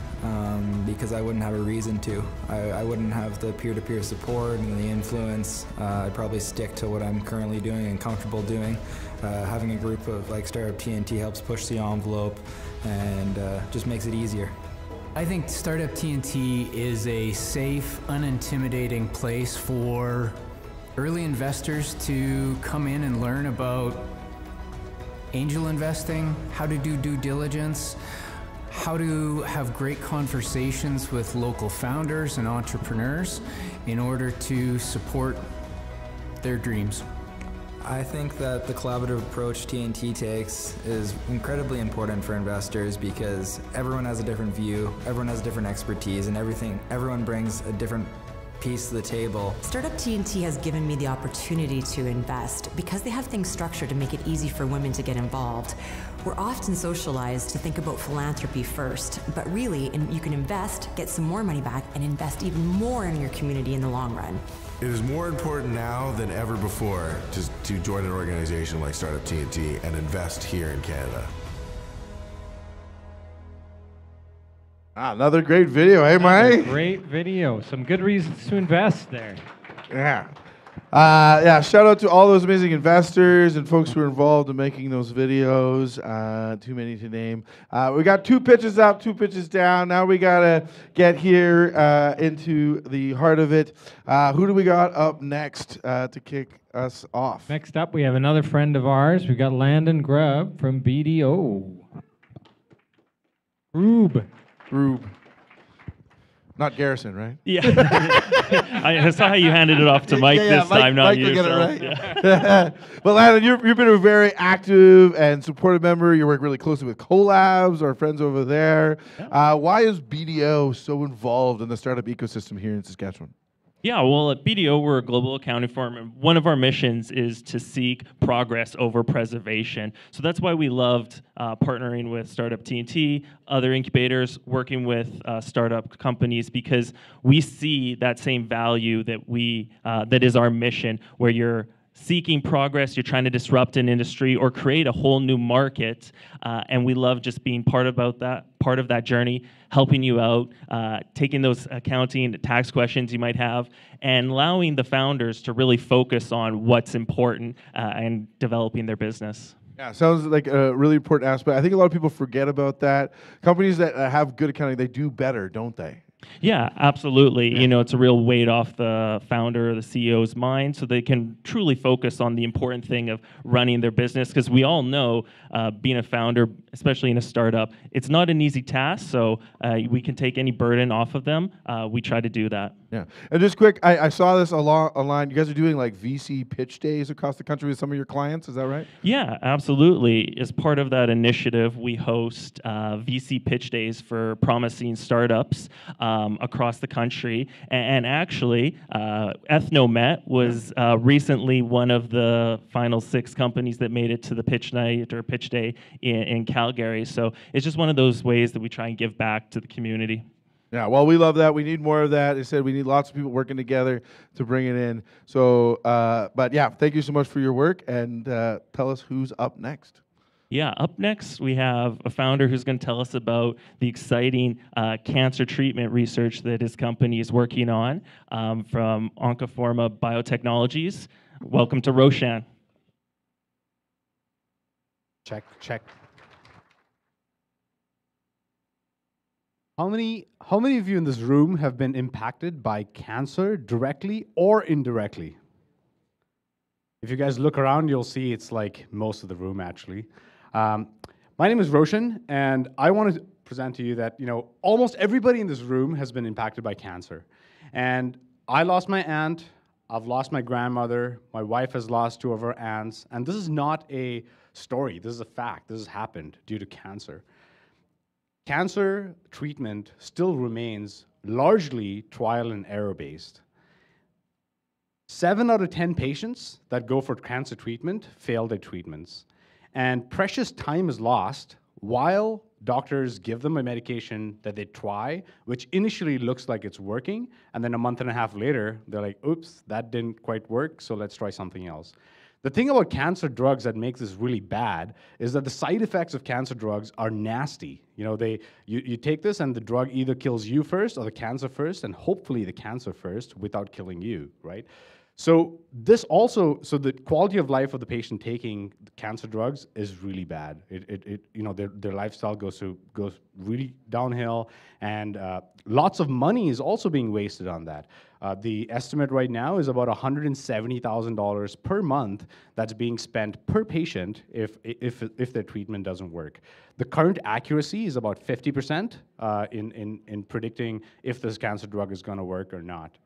because I wouldn't have a reason to. I wouldn't have the peer-to-peer support and the influence. I'd probably stick to what I'm currently doing and comfortable doing. Having a group of like Startup TNT helps push the envelope and just makes it easier. I think Startup TNT is a safe, unintimidating place for early investors to come in and learn about angel investing, how to do due diligence, how to have great conversations with local founders and entrepreneurs in order to support their dreams. I think that the collaborative approach TNT takes is incredibly important for investors because everyone has a different view, everyone has a different expertise, and everyone brings a different piece to the table. Startup TNT has given me the opportunity to invest because they have things structured to make it easy for women to get involved. We're often socialized to think about philanthropy first, but really, you can invest, get some more money back, and invest even more in your community in the long run. It is more important now than ever before to join an organization like Startup TNT and invest here in Canada. Another great video, hey, Mike? Great video. Some good reasons to invest there. Yeah. Yeah, shout out to all those amazing investors and folks who are involved in making those videos. Too many to name. We got 2 pitches up, 2 pitches down. Now we got to get here into the heart of it. Who do we got up next to kick us off? Next up, we have another friend of ours. We've got Landon Grubb from BDO. Rube. Not Garrison, right? Yeah. I saw how you handed it off to Mike this time, not Mike you. will get So, it right. yeah. But Landon, you've been a very active and supportive member. You work really closely with Collabs, our friends over there. Why is BDO so involved in the startup ecosystem here in Saskatchewan? Yeah, well, at BDO, we're a global accounting firm, and one of our missions is to seek progress over preservation. So that's why we loved partnering with Startup TNT, other incubators, working with startup companies, because we see that same value that that is our mission, where you're seeking progress, you're trying to disrupt an industry or create a whole new market, and we love just being part of that journey, helping you out, taking those accounting and tax questions you might have, and allowing the founders to really focus on what's important and developing their business. Yeah, sounds like a really important aspect. I think a lot of people forget about that. Companies that have good accounting, they do better, don't they? Yeah, absolutely. You know, it's a real weight off the founder or the CEO's mind, so they can truly focus on the important thing of running their business. Because we all know being a founder, especially in a startup, it's not an easy task. So we can take any burden off of them. We try to do that. Yeah, and just quick, I saw this online. You guys are doing like VC pitch days across the country with some of your clients. Is that right? Yeah, absolutely. As part of that initiative, we host VC pitch days for promising startups across the country. And actually, Ethnomet was recently one of the final 6 companies that made it to the pitch night or pitch day in Calgary. So it's just one of those ways that we try and give back to the community. Yeah, well, we love that. We need more of that. They said we need lots of people working together to bring it in. So, but yeah, thank you so much for your work, and tell us who's up next. Yeah, up next we have a founder who's going to tell us about the exciting cancer treatment research that his company is working on from Oncoforma Biotechnologies. Welcome to Roshan. Check. How many of you in this room have been impacted by cancer directly or indirectly? If you guys look around, you'll see it's like most of the room, actually. My name is Roshan, and I want to present to you that, almost everybody in this room has been impacted by cancer. And I lost my aunt, I've lost my grandmother, my wife has lost 2 of her aunts, and this is not a story, this is a fact. This has happened due to cancer. Cancer treatment still remains largely trial and error based. 7 out of 10 patients that go for cancer treatment fail their treatments. And precious time is lost while doctors give them a medication that they try, which initially looks like it's working, and then a month and a half later, they're like, oops, that didn't quite work, so let's try something else. The thing about cancer drugs that makes this really bad is that the side effects of cancer drugs are nasty. You know, you take this and the drug either kills you first or the cancer first, and hopefully the cancer first without killing you, right? So the quality of life of the patient taking cancer drugs is really bad. Their lifestyle goes really downhill, and lots of money is also being wasted on that. The estimate right now is about $170,000 per month that's being spent per patient if their treatment doesn't work. The current accuracy is about 50% in predicting if this cancer drug is going to work or not.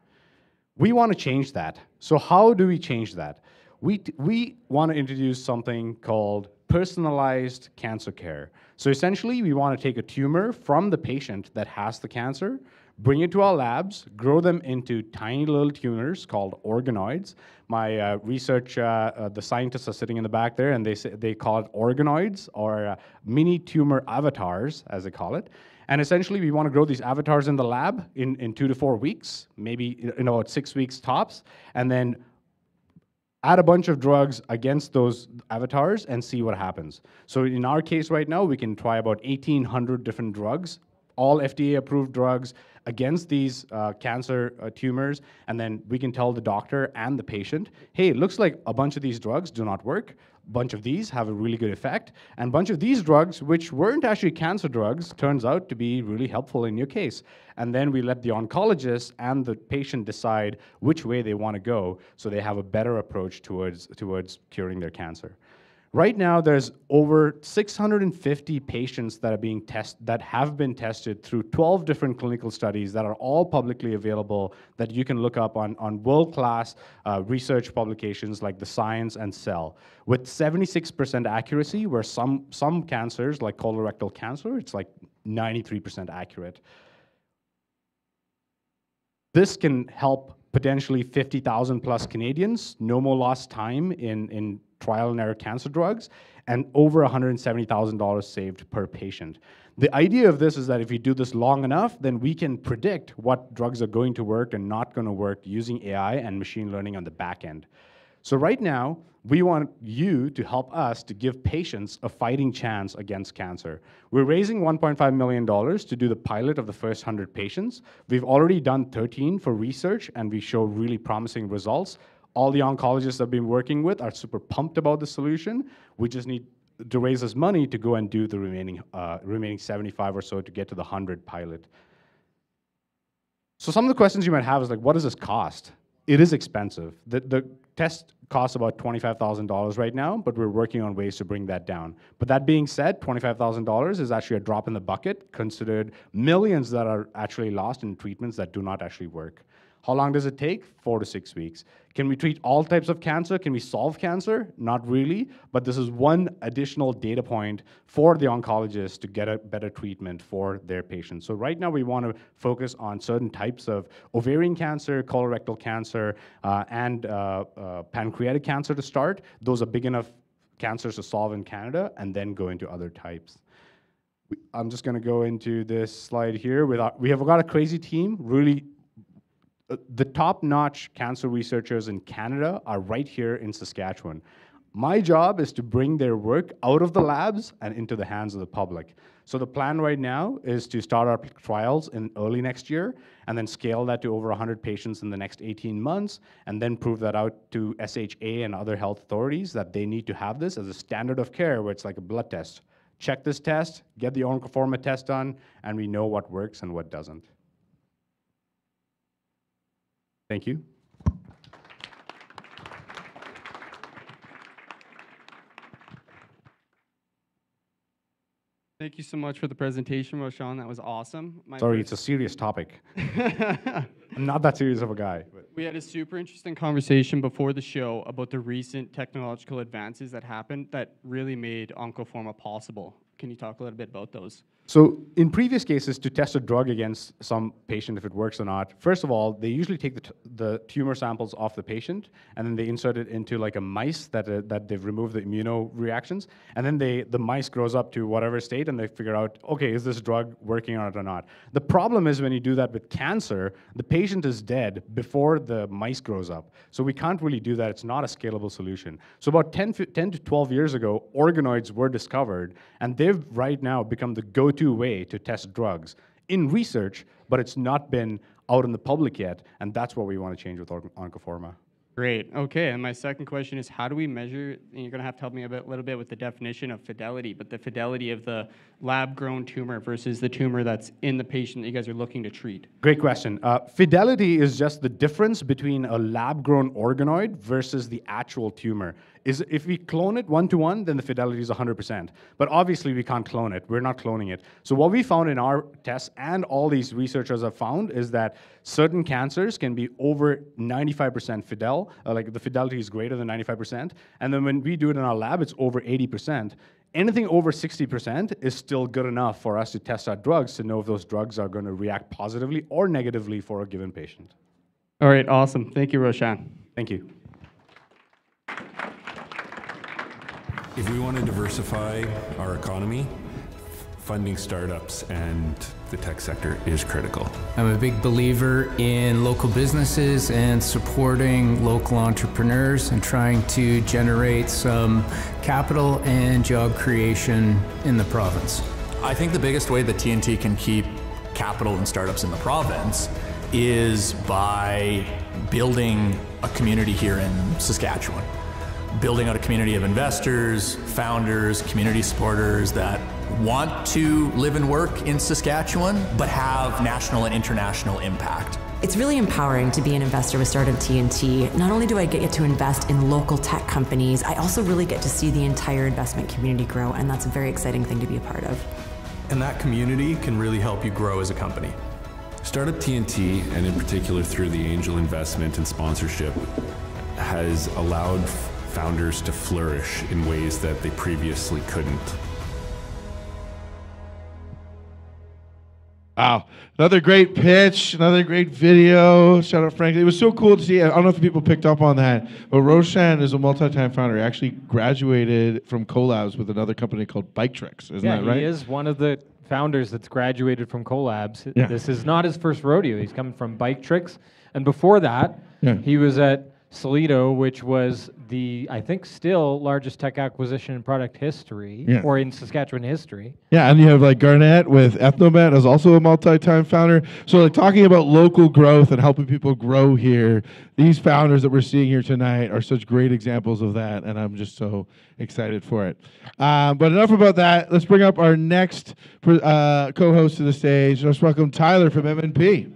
We want to change that. So how do we change that? We want to introduce something called personalized cancer care. So essentially, we want to take a tumor from the patient that has the cancer, bring it to our labs, grow them into tiny little tumors called organoids. My research, the scientists are sitting in the back there, and they call it organoids, or mini tumor avatars, as they call it. And essentially, we want to grow these avatars in the lab in 2 to 4 weeks, maybe in about 6 weeks tops, and then add a bunch of drugs against those avatars and see what happens. So in our case right now, we can try about 1,800 different drugs, all FDA-approved drugs against these cancer tumors, and then we can tell the doctor and the patient, hey, it looks like a bunch of these drugs do not work. A bunch of these have a really good effect, and a bunch of these drugs, which weren't actually cancer drugs, turns out to be really helpful in your case. And then we let the oncologist and the patient decide which way they want to go, so they have a better approach towards curing their cancer. Right now, there's over 650 patients that have been tested through 12 different clinical studies that are all publicly available that you can look up on world-class research publications like The Science and Cell. With 76% accuracy, where some cancers, like colorectal cancer, it's like 93% accurate. This can help potentially 50,000 plus Canadians, no more lost time in trial and error cancer drugs, and over $170,000 saved per patient. The idea of this is that if you do this long enough, then we can predict what drugs are going to work and not going to work using AI and machine learning on the back end. So right now, we want you to help us to give patients a fighting chance against cancer. We're raising $1.5 million to do the pilot of the first 100 patients. We've already done 13 for research, and we show really promising results. All the oncologists I've been working with are super pumped about the solution. We just need to raise this money to go and do the remaining 75 or so to get to the 100 pilot. So some of the questions you might have is like, what does this cost? It is expensive. The test costs about $25,000 right now, but we're working on ways to bring that down. But that being said, $25,000 is actually a drop in the bucket, considered millions that are actually lost in treatments that do not actually work. How long does it take? 4 to 6 weeks. Can we treat all types of cancer? Can we solve cancer? Not really, but this is one additional data point for the oncologist to get a better treatment for their patients. So right now we want to focus on certain types of ovarian cancer, colorectal cancer, and pancreatic cancer to start. Those are big enough cancers to solve in Canada, and then go into other types. I'm just going to go into this slide here. We have got a crazy team, really. The top-notch cancer researchers in Canada are right here in Saskatchewan. My job is to bring their work out of the labs and into the hands of the public. So the plan right now is to start our trials in early next year, and then scale that to over 100 patients in the next 18 months, and then prove that out to SHA and other health authorities that they need to have this as a standard of care, where it's like a blood test. Check this test, get the Oncoforma test done, and we know what works and what doesn't. Thank you. Thank you so much for the presentation, Roshan. That was awesome. Sorry, it's a serious topic. I'm not that serious of a guy. We had a super interesting conversation before the show about the recent technological advances that happened that really made Oncoforma possible. Can you talk a little bit about those? So in previous cases, to test a drug against some patient, if it works or not, first of all, they usually take the tumor samples off the patient, and then they insert it into like a mice that they've removed the immunoreactions, and then the mice grows up to whatever state, and they figure out, okay, is this drug working on it or not? The problem is when you do that with cancer, the patient is dead before the mice grows up. So we can't really do that. It's not a scalable solution. So about 10 to 12 years ago, organoids were discovered, and they've right now become the go-to way to test drugs in research, but it's not been out in the public yet, and that's what we want to change with Oncoforma. Great. Okay, and my second question is, how do we measure, and you're going to have to help me a little bit with the definition of fidelity, but the fidelity of the lab-grown tumor versus the tumor that's in the patient that you guys are looking to treat? Great question. Fidelity is just the difference between a lab-grown organoid versus the actual tumor. If we clone it one-to-one, then the fidelity is 100%. But obviously, we can't clone it. We're not cloning it. So what we found in our tests, and all these researchers have found, is that certain cancers can be over 95% fidel, like the fidelity is greater than 95%. And then when we do it in our lab, it's over 80%. Anything over 60% is still good enough for us to test our drugs to know if those drugs are going to react positively or negatively for a given patient. All right, awesome. Thank you, Roshan. Thank you. If we want to diversify our economy, funding startups and the tech sector is critical. I'm a big believer in local businesses and supporting local entrepreneurs and trying to generate some capital and job creation in the province. I think the biggest way that TNT can keep capital and startups in the province is by building a community here in Saskatchewan. Building out a community of investors, founders, community supporters that want to live and work in Saskatchewan, but have national and international impact. It's really empowering to be an investor with Startup TNT. Not only do I get to invest in local tech companies, I also really get to see the entire investment community grow, and that's a very exciting thing to be a part of. And that community can really help you grow as a company. Startup TNT, and in particular through the angel investment and sponsorship, has allowed founders to flourish in ways that they previously couldn't. Wow. Another great pitch, another great video. Shout out Frank. It was so cool to see. I don't know if people picked up on that, but Roshan is a multi-time founder. He actually graduated from collabs with another company called Bike Tricks. Isn't that right? He is one of the founders that's graduated from collabs. Yeah. This is not his first rodeo. He's coming from Bike Tricks. And before that, he was at Solido, which was the, I think, still largest tech acquisition in product history, or in Saskatchewan history. Yeah, and you have like Garnett with Ethnomet as also a multi-time founder. So like talking about local growth and helping people grow here, these founders that we're seeing here tonight are such great examples of that, and I'm just so excited for it. But enough about that. Let's bring up our next co-host to the stage. Let's welcome Tyler from MNP.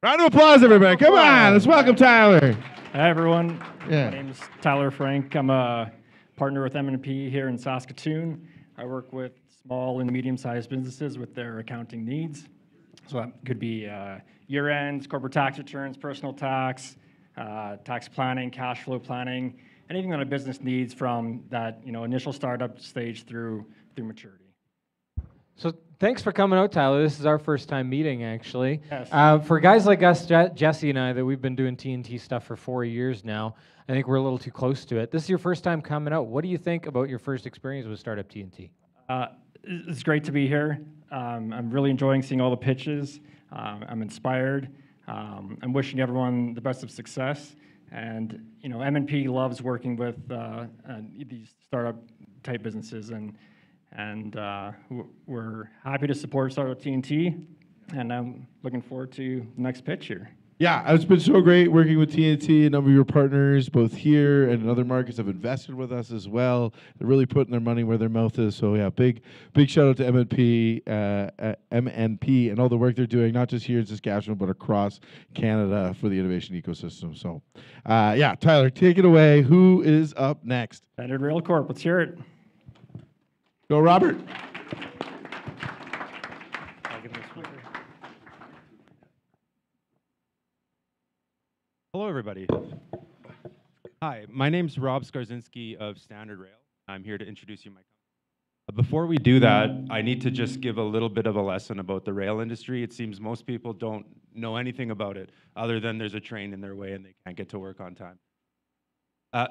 Round of applause, everybody. Come on, let's welcome Tyler. Hi, everyone. Yeah. My name's Tyler Frank. I'm a partner with M&P here in Saskatoon. I work with small and medium-sized businesses with their accounting needs. So that could be year-ends, corporate tax returns, personal tax, tax planning, cash flow planning, anything that a business needs from that initial startup stage through maturity. So thanks for coming out, Tyler. This is our first time meeting, actually. Yes. For guys like us, Jesse and I, that we've been doing TNT stuff for 4 years now, I think we're a little too close to it. This is your first time coming out. What do you think about your first experience with Startup TNT? It's great to be here. I'm really enjoying seeing all the pitches. I'm inspired. I'm wishing everyone the best of success. And M&P loves working with these startup type businesses, and we're happy to support Startup TNT, and I'm looking forward to the next pitch here. Yeah, it's been so great working with TNT. A number of your partners, both here and in other markets, have invested with us as well. They're really putting their money where their mouth is. So yeah, big shout out to MNP and all the work they're doing, not just here in Saskatchewan, but across Canada for the innovation ecosystem. So yeah, Tyler, take it away. Who is up next? Standard Rail Corp. Let's hear it. Go, Robert. Hello, everybody. Hi, my name's Rob Skarzinski of Standard Rail. I'm here to introduce you my company. Before we do that, I need to just give a little bit of a lesson about the rail industry. It seems most people don't know anything about it, other than there's a train in their way and they can't get to work on time.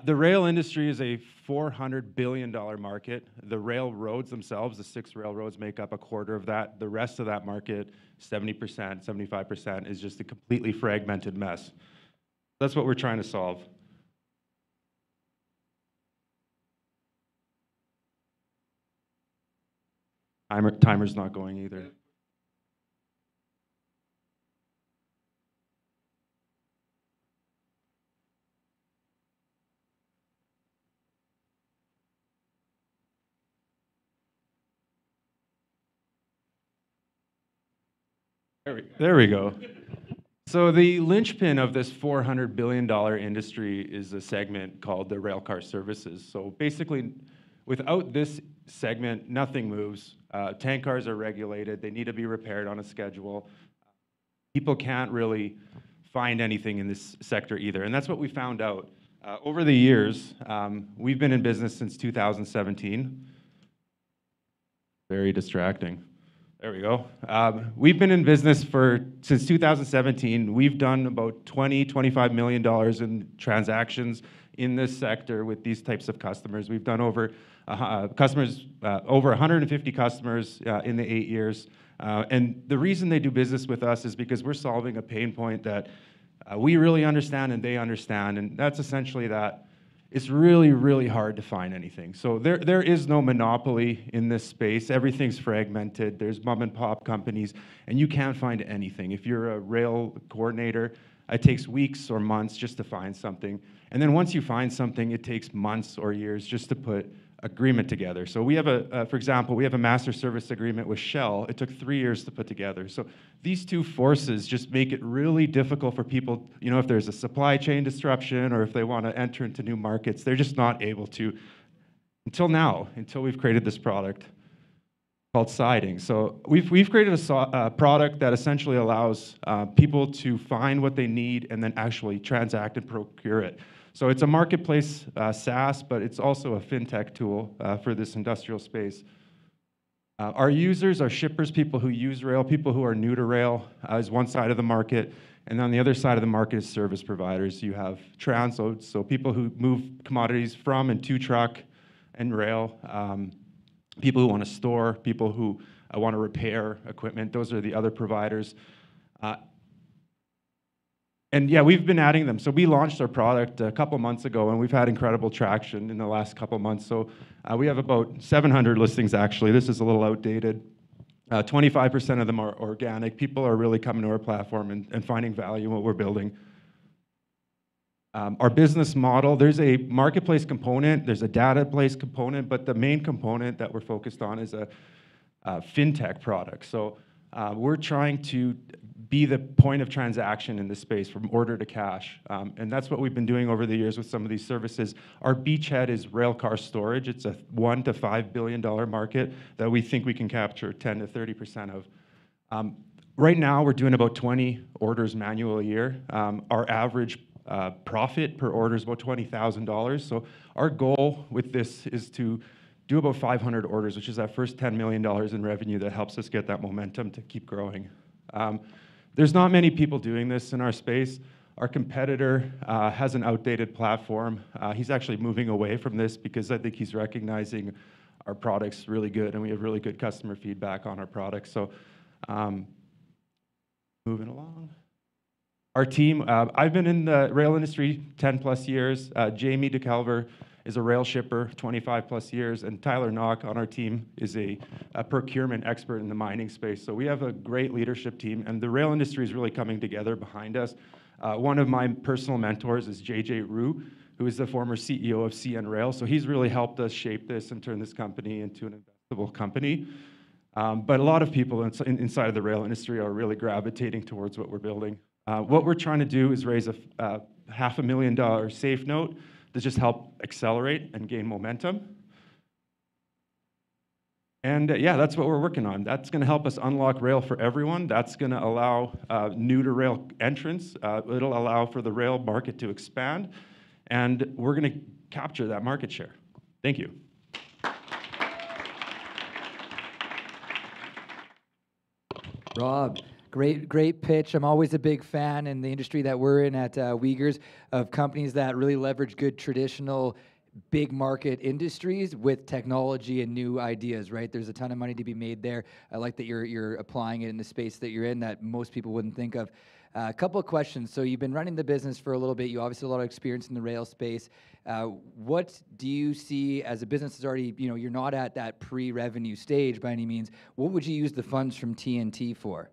The rail industry is a $400 billion market. The railroads themselves, the 6 railroads, make up a quarter of that. The rest of that market, 70%, 75%, is just a completely fragmented mess. That's what we're trying to solve. Timer's not going either. There we go. So the linchpin of this $400 billion industry is a segment called the railcar services. So basically, without this segment, nothing moves. Tank cars are regulated. They need to be repaired on a schedule. People can't really find anything in this sector either. And that's what we found out. Over the years, we've been in business since 2017. Very distracting. There we go. We've been in business since 2017. We've done about $25 million in transactions in this sector with these types of customers. We've done over 150 customers in the 8 years. And the reason they do business with us is because we're solving a pain point that we really understand and they understand. And that's essentially that it's really, really hard to find anything. So there is no monopoly in this space. Everything's fragmented. There's mom and pop companies, and you can't find anything. If you're a rail coordinator, it takes weeks or months just to find something. And then once you find something, it takes months or years just to put agreement together. So we have for example, we have a master service agreement with Shell. It took 3 years to put together. So these two forces just make it really difficult for people, if there's a supply chain disruption or if they want to enter into new markets, they're just not able to until we've created this product called siding. So we've created a product that essentially allows people to find what they need and then actually transact and procure it. So it's a marketplace SaaS, but it's also a fintech tool for this industrial space. Our users are shippers, people who use rail, people who are new to rail is one side of the market. And on the other side of the market is service providers. You have transloads, so people who move commodities from and to truck and rail, people who want to store, people who want to repair equipment. Those are the other providers. And yeah, we've been adding them. So we launched our product a couple months ago, and we've had incredible traction in the last couple months. So we have about 700 listings, actually. This is a little outdated. 25% of them are organic. People are really coming to our platform and finding value in what we're building. Our business model, there's a marketplace component, there's a database component, but the main component that we're focused on is a fintech product. So we're trying to be the point of transaction in this space from order to cash. And that's what we've been doing over the years with some of these services. Our beachhead is railcar storage. It's a $1 to $5 billion market that we think we can capture 10 to 30% of. Right now, we're doing about 20 orders manual a year. Our average profit per order is about $20,000. So our goal with this is to do about 500 orders, which is that first $10 million in revenue that helps us get that momentum to keep growing. There's not many people doing this in our space. Our competitor has an outdated platform. He's actually moving away from this because I think he's recognizing our product's really good and we have really good customer feedback on our products. So moving along. Our team, I've been in the rail industry 10 plus years. Jamie DeCalver is a rail shipper, 25 plus years, and Tyler Knock on our team is a procurement expert in the mining space. So we have a great leadership team, and the rail industry is really coming together behind us. One of my personal mentors is JJ Rue, who is the former CEO of CN Rail. So he's really helped us shape this and turn this company into an investable company. But a lot of people inside of the rail industry are really gravitating towards what we're building. What we're trying to do is raise a $500,000 safe note to just help accelerate and gain momentum. And yeah, that's what we're working on. That's going to help us unlock rail for everyone. That's going to allow new to rail entrants. It'll allow for the rail market to expand. And we're going to capture that market share. Thank you. Rob, great pitch. I'm always a big fan in the industry that we're in at Uyghurs of companies that really leverage good traditional big market industries with technology and new ideas, right? There's a ton of money to be made there. I like that you're applying it in the space that you're in that most people wouldn't think of. A couple of questions. So you've been running the business for a little bit. You obviously have a lot of experience in the rail space. What do you see as a business that's already, you're not at that pre-revenue stage by any means. What would you use the funds from TNT for?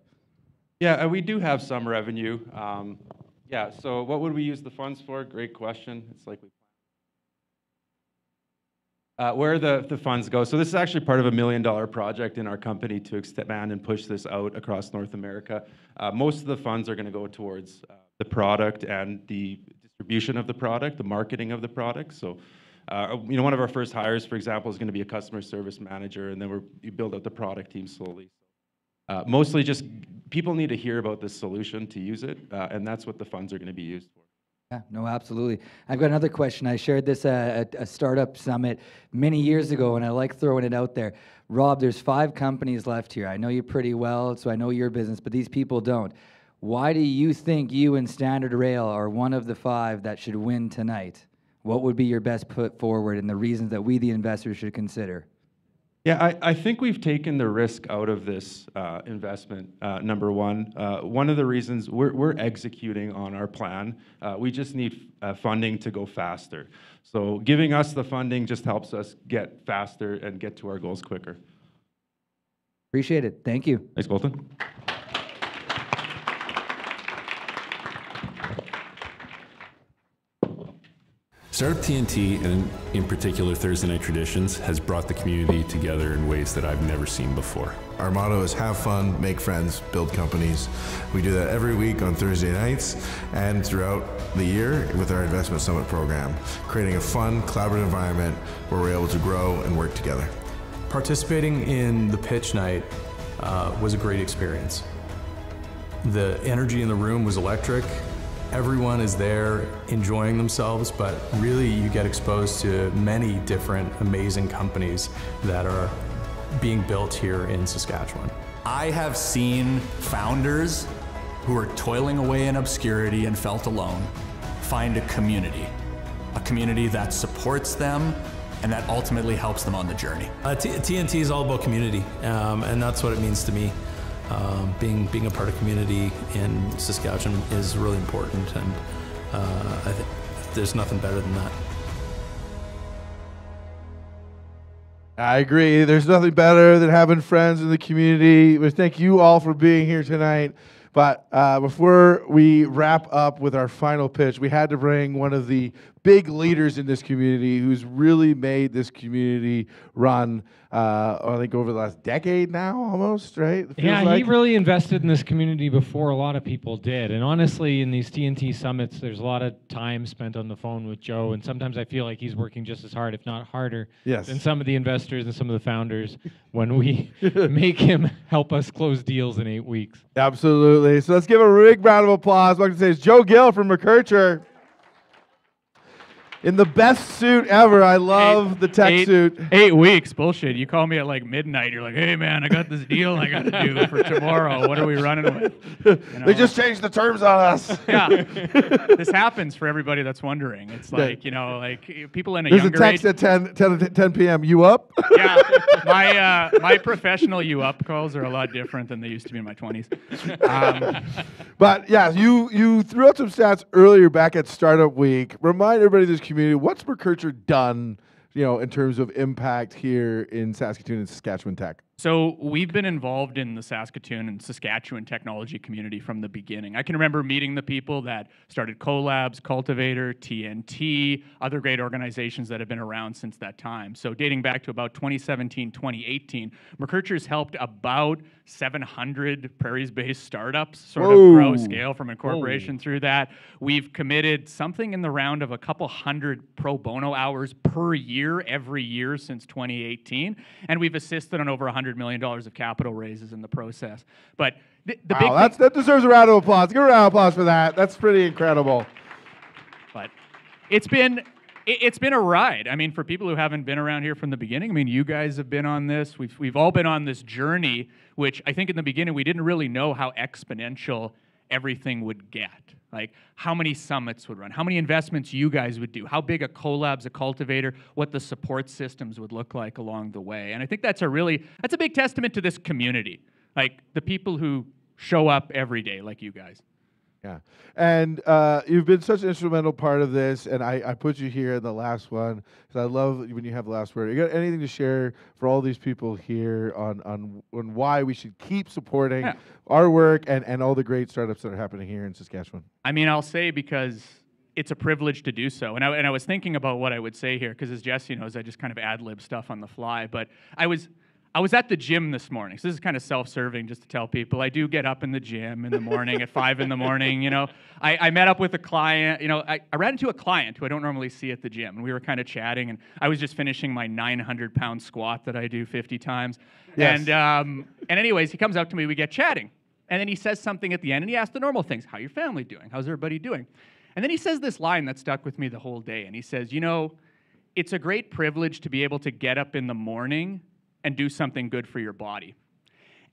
Yeah, we do have some revenue. Yeah, so what would we use the funds for? Great question. It's like where the funds go. So this is actually part of $1 million project in our company to expand and push this out across North America. Most of the funds are going to go towards the product and the distribution of the product, the marketing of the product. So, one of our first hires, for example, is going to be a customer service manager, and then we build out the product team slowly. Mostly just people need to hear about this solution to use it, and that's what the funds are going to be used for. Yeah, no, absolutely. I've got another question. I shared this at a startup summit many years ago, and I like throwing it out there. Rob, there's 5 companies left here. I know you pretty well, so I know your business, but these people don't. Why do you think you and Standard Rail are one of the 5 that should win tonight? What would be your best put forward and the reasons that we, the investors, should consider? Yeah, I think we've taken the risk out of this investment, number one. One of the reasons we're executing on our plan, we just need funding to go faster. So giving us the funding just helps us get faster and get to our goals quicker. Appreciate it. Thank you. Thanks, Colton. Startup TNT, and in particular Thursday Night Traditions, has brought the community together in ways that I've never seen before. Our motto is have fun, make friends, build companies. We do that every week on Thursday nights and throughout the year with our Investment Summit program, creating a fun, collaborative environment where we're able to grow and work together. Participating in the pitch night was a great experience. The energy in the room was electric. Everyone is there enjoying themselves, but really you get exposed to many different amazing companies that are being built here in Saskatchewan. I have seen founders who are toiling away in obscurity and felt alone find a community that supports them and that ultimately helps them on the journey. TNT is all about community, and that's what it means to me. Being a part of community in Saskatchewan is really important, and I think there's nothing better than that. I agree. There's nothing better than having friends in the community. We thank you all for being here tonight. But before we wrap up with our final pitch, we had to bring one of the big leaders in this community who's really made this community run, I think, over the last decade now, almost, right? Yeah, he really invested in this community before a lot of people did. And honestly, in these TNT summits, there's a lot of time spent on the phone with Joe, and sometimes I feel like he's working just as hard, if not harder, than some of the investors and some of the founders when we make him help us close deals in 8 weeks. Absolutely. So let's give a big round of applause. I'd like to say it's Joe Gill from McKercher. In the best suit ever. I love the tech suit. 8 weeks. Bullshit. You call me at like midnight. You're like, hey, man, I got this deal I got to do for tomorrow. What are we running with? You know? They just changed the terms on us. Yeah. This happens for everybody that's wondering. It's like, like people in a There's younger age. There's a text at 10 p.m. You up? Yeah. My professional you up calls are a lot different than they used to be in my 20s. But yeah, you threw out some stats earlier back at Startup Week. Remind everybody of this community, what's McKercher done, in terms of impact here in Saskatoon and Saskatchewan tech? So we've been involved in the Saskatoon and Saskatchewan technology community from the beginning. I can remember meeting the people that started Colabs, Cultivator, TNT, other great organizations that have been around since that time. So dating back to about 2017, 2018, McKercher's helped about 700 Prairies-based startups sort of grow scale from incorporation through that. We've committed something in the round of a couple hundred pro bono hours per year, every year since 2018. And we've assisted on over $100 million of capital raises in the process. But the big thing, that deserves a round of applause. Give a round of applause for that. That's pretty incredible. But it's been It's been a ride. I mean, for people who haven't been around here from the beginning, I mean, you guys have been on this. We've all been on this journey, which I think in the beginning we didn't really know how exponential everything would get. Like how many summits would run, how many investments you guys would do, how big a collab's, a cultivator, what the support systems would look like along the way. And I think that's a big testament to this community, like the people who show up every day, like you guys. Yeah, and you've been such an instrumental part of this, and I put you here in the last one because I love when you have the last word. You got anything to share for all these people here on why we should keep supporting our work and all the great startups that are happening here in Saskatchewan? I mean, I'll say because it's a privilege to do so, and I was thinking about what I would say here because as Jesse knows, I just kind of ad-lib stuff on the fly, but I was at the gym this morning, so this is kind of self-serving just to tell people. I do get up in the gym in the morning at 5 in the morning, you know. I met up with a client, you know, I ran into a client who I don't normally see at the gym, and we were kind of chatting, and I was just finishing my 900-pound squat that I do 50 times. Yes. And anyways, he comes up to me, we get chatting, and then he says something at the end, and he asks the normal things. How your family doing? How's everybody doing? And then he says this line that stuck with me the whole day, and he says, you know, it's a great privilege to be able to get up in the morning and do something good for your body.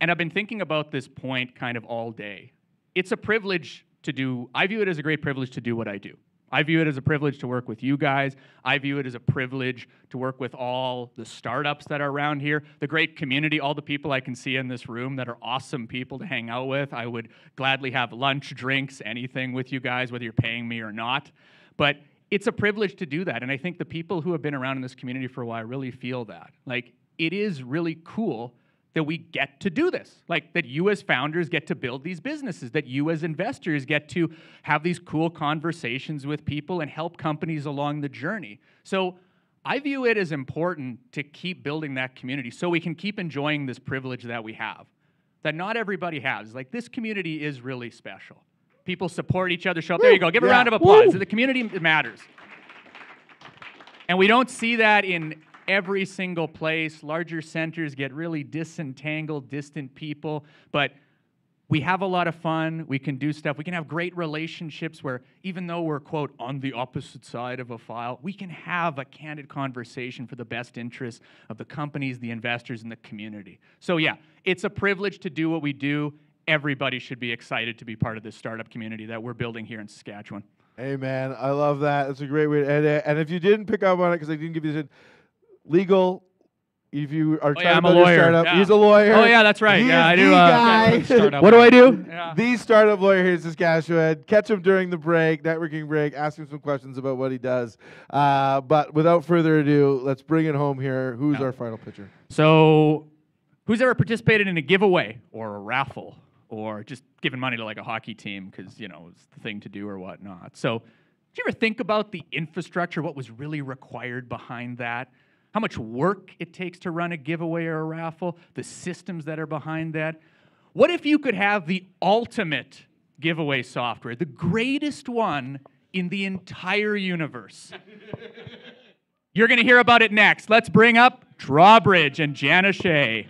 And I've been thinking about this point kind of all day. It's a privilege to do, I view it as a great privilege to do what I do. I view it as a privilege to work with you guys. I view it as a privilege to work with all the startups that are around here, the great community, all the people I can see in this room that are awesome people to hang out with. I would gladly have lunch, drinks, anything with you guys, whether you're paying me or not. But it's a privilege to do that. And I think the people who have been around in this community for a while really feel that. Like, it is really cool that we get to do this, like that you as founders get to build these businesses, that you as investors get to have these cool conversations with people and help companies along the journey. So I view it as important to keep building that community so we can keep enjoying this privilege that we have, that not everybody has. Like, this community is really special. People support each other, show up. There you go, give a round of applause. The community matters. And we don't see that in every single place. Larger centers get really disentangled, distant people, but we have a lot of fun. We can do stuff. We can have great relationships where even though we're, quote, on the opposite side of a file, we can have a candid conversation for the best interests of the companies, the investors, and the community. So yeah, it's a privilege to do what we do. Everybody should be excited to be part of this startup community that we're building here in Saskatchewan. Hey, man, I love that. That's a great way to, and if you didn't pick up on it, because I didn't give you the legal, if you are trying to build a startup, he's a lawyer. Oh yeah, that's right. He yeah, I is do. the guy. What do I do? Yeah. The startup lawyer here in Saskatchewan. Catch him during the break, networking break. Ask him some questions about what he does. But without further ado, let's bring it home here. Who's our final pitcher? So, who's ever participated in a giveaway or a raffle or just given money to like a hockey team because, you know, it's the thing to do or whatnot? So, did you ever think about the infrastructure, what was really required behind that? How much work it takes to run a giveaway or a raffle, the systems that are behind that. What if you could have the ultimate giveaway software, the greatest one in the entire universe? You're going to hear about it next. Let's bring up Drawbridge and Jana Shea.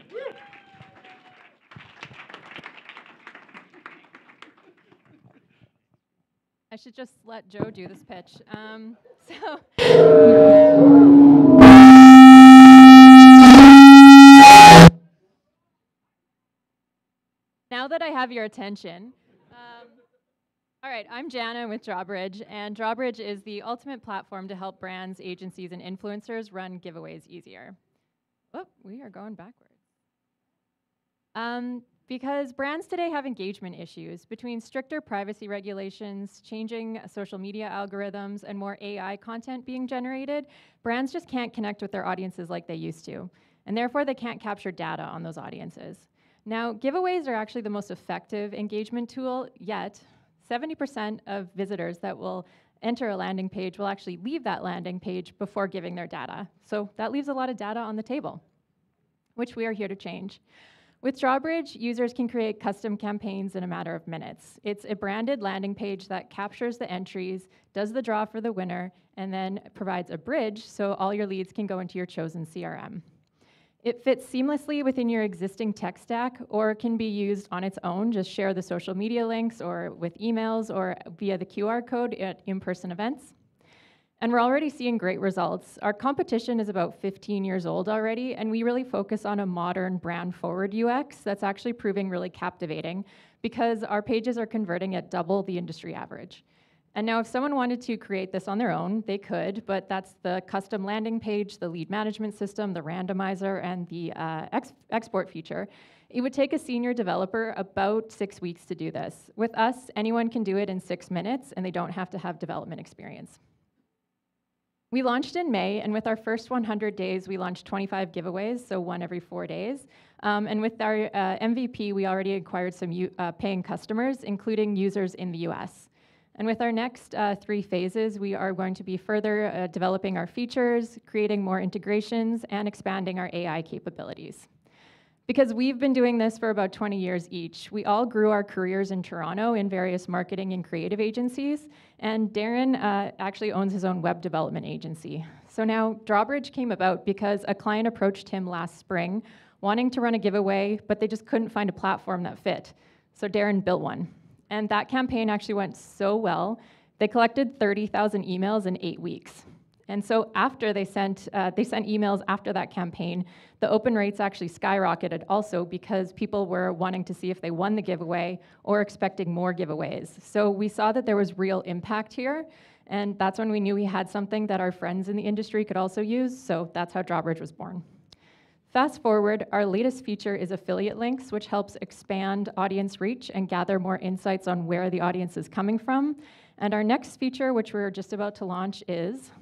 I should just let Joe do this pitch. Now that I have your attention, all right, I'm Jana with Drawbridge, and Drawbridge is the ultimate platform to help brands, agencies, and influencers run giveaways easier. Oh, we are going backwards. Because brands today have engagement issues between stricter privacy regulations, changing social media algorithms, and more AI content being generated. Brands just can't connect with their audiences like they used to, and therefore they can't capture data on those audiences. Now, giveaways are actually the most effective engagement tool yet. 70% of visitors that will enter a landing page will actually leave that landing page before giving their data. So that leaves a lot of data on the table, which we are here to change. With Drawbridge, users can create custom campaigns in a matter of minutes. It's a branded landing page that captures the entries, does the draw for the winner, and then provides a bridge so all your leads can go into your chosen CRM. It fits seamlessly within your existing tech stack or can be used on its own. Just share the social media links or with emails or via the QR code at in-person events. And we're already seeing great results. Our competition is about 15 years old already, and we really focus on a modern brand-forward UX that's actually proving really captivating because our pages are converting at double the industry average. And now if someone wanted to create this on their own, they could, but that's the custom landing page, the lead management system, the randomizer, and the export feature. It would take a senior developer about 6 weeks to do this. With us, anyone can do it in 6 minutes, and they don't have to have development experience. We launched in May, and with our first 100 days, we launched 25 giveaways, so one every 4 days. And with our MVP, we already acquired some paying customers, including users in the US. And with our next 3 phases, we are going to be further developing our features, creating more integrations, and expanding our AI capabilities. Because we've been doing this for about 20 years each, we all grew our careers in Toronto in various marketing and creative agencies, and Darren actually owns his own web development agency. So now Drawbridge came about because a client approached him last spring wanting to run a giveaway, but they just couldn't find a platform that fit. So Darren built one. And that campaign actually went so well, they collected 30,000 emails in 8 weeks. And so after they sent emails after that campaign, the open rates actually skyrocketed also because people were wanting to see if they won the giveaway or expecting more giveaways. So we saw that there was real impact here, and that's when we knew we had something that our friends in the industry could also use, so that's how Drawbridge was born. Fast forward, our latest feature is affiliate links, which helps expand audience reach and gather more insights on where the audience is coming from. And our next feature, which we're just about to launch, is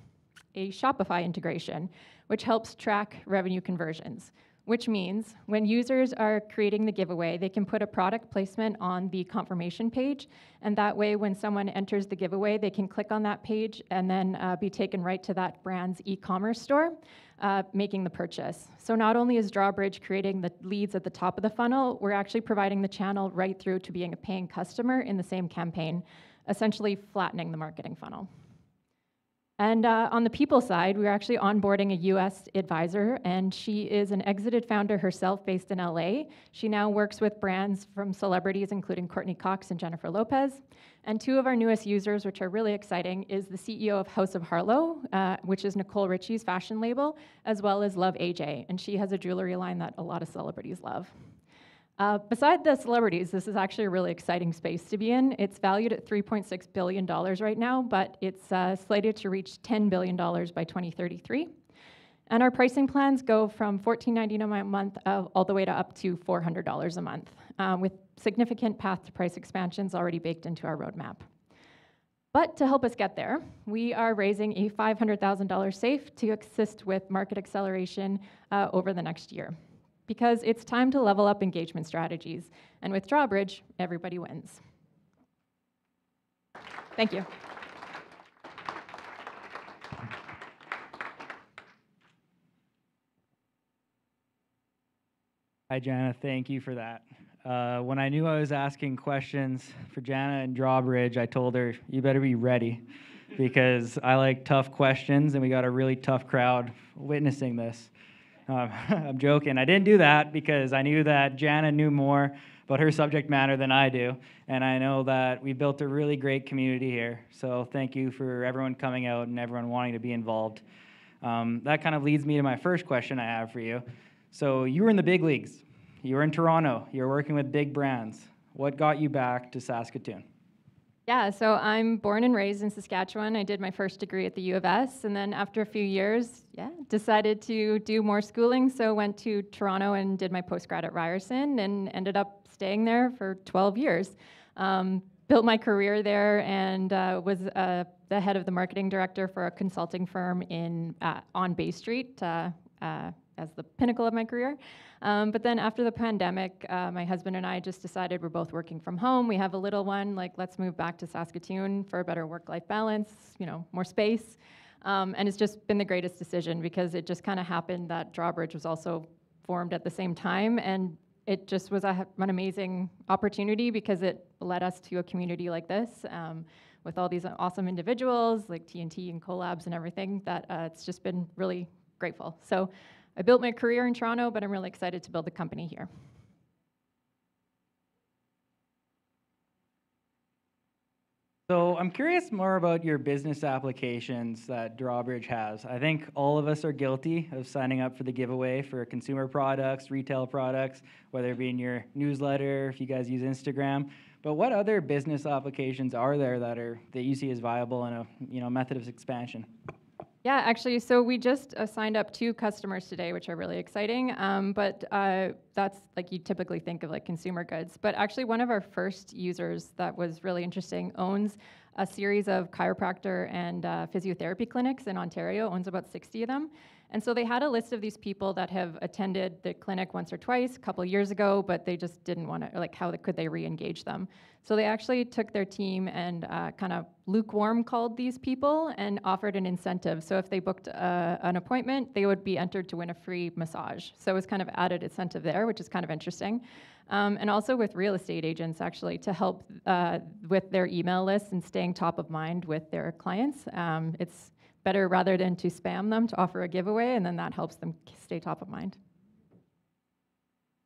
a Shopify integration, which helps track revenue conversions, which means when users are creating the giveaway, they can put a product placement on the confirmation page, and that way when someone enters the giveaway, they can click on that page and then be taken right to that brand's e-commerce store, making the purchase. So not only is Drawbridge creating the leads at the top of the funnel, we're actually providing the channel right through to being a paying customer in the same campaign, essentially flattening the marketing funnel. And on the people side, we're actually onboarding a US advisor, and she is an exited founder herself based in LA. She now works with brands from celebrities, including Courtney Cox and Jennifer Lopez. And 2 of our newest users, which are really exciting, is the CEO of House of Harlow, which is Nicole Richie's fashion label, as well as Love AJ. And she has a jewelry line that a lot of celebrities love. Beside the celebrities, this is actually a really exciting space to be in. It's valued at $3.6 billion right now, but it's slated to reach $10 billion by 2033. And our pricing plans go from $14.99 a month all the way to up to $400 a month, with significant path to price expansions already baked into our roadmap. But to help us get there, we are raising a $500,000 safe to assist with market acceleration over the next year, because it's time to level up engagement strategies. And with Drawbridge, everybody wins. Thank you. Hi, Jana. Thank you for that. When I knew I was asking questions for Jana and Drawbridge, I told her, you better be ready, because I like tough questions, and we got a really tough crowd witnessing this. I'm joking. I didn't do that because I knew that Jana knew more about her subject matter than I do, and I know that we built a really great community here. So thank you for everyone coming out and everyone wanting to be involved. That kind of leads me to my first question I have for you. So you were in the big leagues. You were in Toronto. You were working with big brands. What got you back to Saskatoon? Yeah, so I'm born and raised in Saskatchewan. I did my first degree at the U of S, and then after a few years, decided to do more schooling. So went to Toronto and did my postgrad at Ryerson, and ended up staying there for 12 years. Built my career there, and was the head of the marketing director for a consulting firm on Bay Street as the pinnacle of my career. But then after the pandemic, my husband and I just decided we're both working from home. We have a little one, like, let's move back to Saskatoon for a better work-life balance, more space. And it's just been the greatest decision, because it just kind of happened that Drawbridge was also formed at the same time. And it just was an amazing opportunity, because it led us to a community like this, with all these awesome individuals like TNT and collabs and everything, that it's just been really grateful. So I built my career in Toronto, but I'm really excited to build the company here. So I'm curious more about your business applications that Drawbridge has. I think all of us are guilty of signing up for the giveaway for consumer products, retail products, whether it be in your newsletter, if you guys use Instagram. But what other business applications are there that you see as viable and a method of expansion? Yeah, actually, so we just signed up 2 customers today, which are really exciting. But that's like you typically think of like consumer goods. But actually, one of our first users that was really interesting owns a series of chiropractor and physiotherapy clinics in Ontario, owns about 60 of them. And so they had a list of these people that have attended the clinic once or twice a couple of years ago, but they just didn't want to, like, how could they re-engage them? So they actually took their team and kind of lukewarm called these people and offered an incentive. So if they booked an appointment, they would be entered to win a free massage. So it was kind of added incentive there, which is kind of interesting. And also with real estate agents, actually, to help with their email lists and staying top of mind with their clients. It's better rather than to spam them to offer a giveaway, and then that helps them stay top of mind.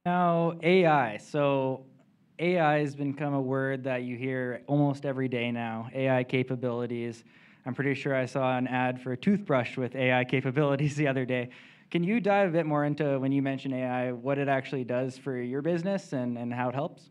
Now, AI. So AI has become a word that you hear almost every day now, AI capabilities. I'm pretty sure I saw an ad for a toothbrush with AI capabilities the other day. Can you dive a bit more into, when you mention AI, what it actually does for your business and how it helps?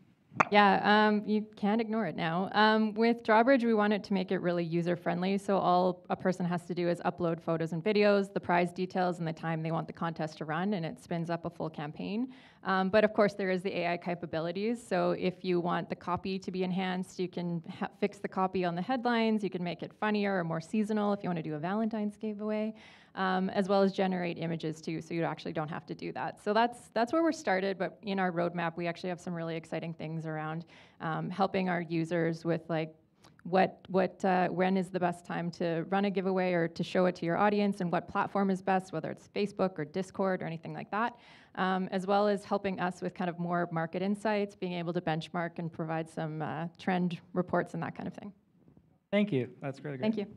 Yeah, you can't ignore it now. With Drawbridge, we wanted to make it really user-friendly, so all a person has to do is upload photos and videos, the prize details, and the time they want the contest to run, and it spins up a full campaign. But of course, there is the AI capabilities, so if you want the copy to be enhanced, you can fix the copy on the headlines, you can make it funnier or more seasonal if you want to do a Valentine's giveaway. As well as generate images too, so you actually don't have to do that. So that's where we're started, but in our roadmap, we actually have some really exciting things around helping our users with like when is the best time to run a giveaway or to show it to your audience, and what platform is best, whether it's Facebook or Discord or anything like that, as well as helping us with kind of more market insights, being able to benchmark and provide some trend reports and that kind of thing. Thank you. That's really great. Thank you.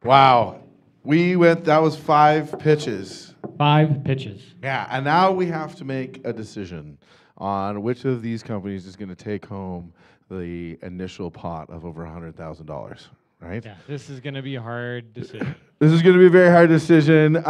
Wow. That was 5 pitches. 5 pitches. Yeah, and now we have to make a decision on which of these companies is going to take home the initial pot of over $100,000, right? Yeah, this is going to be a hard decision. This is going to be a very hard decision.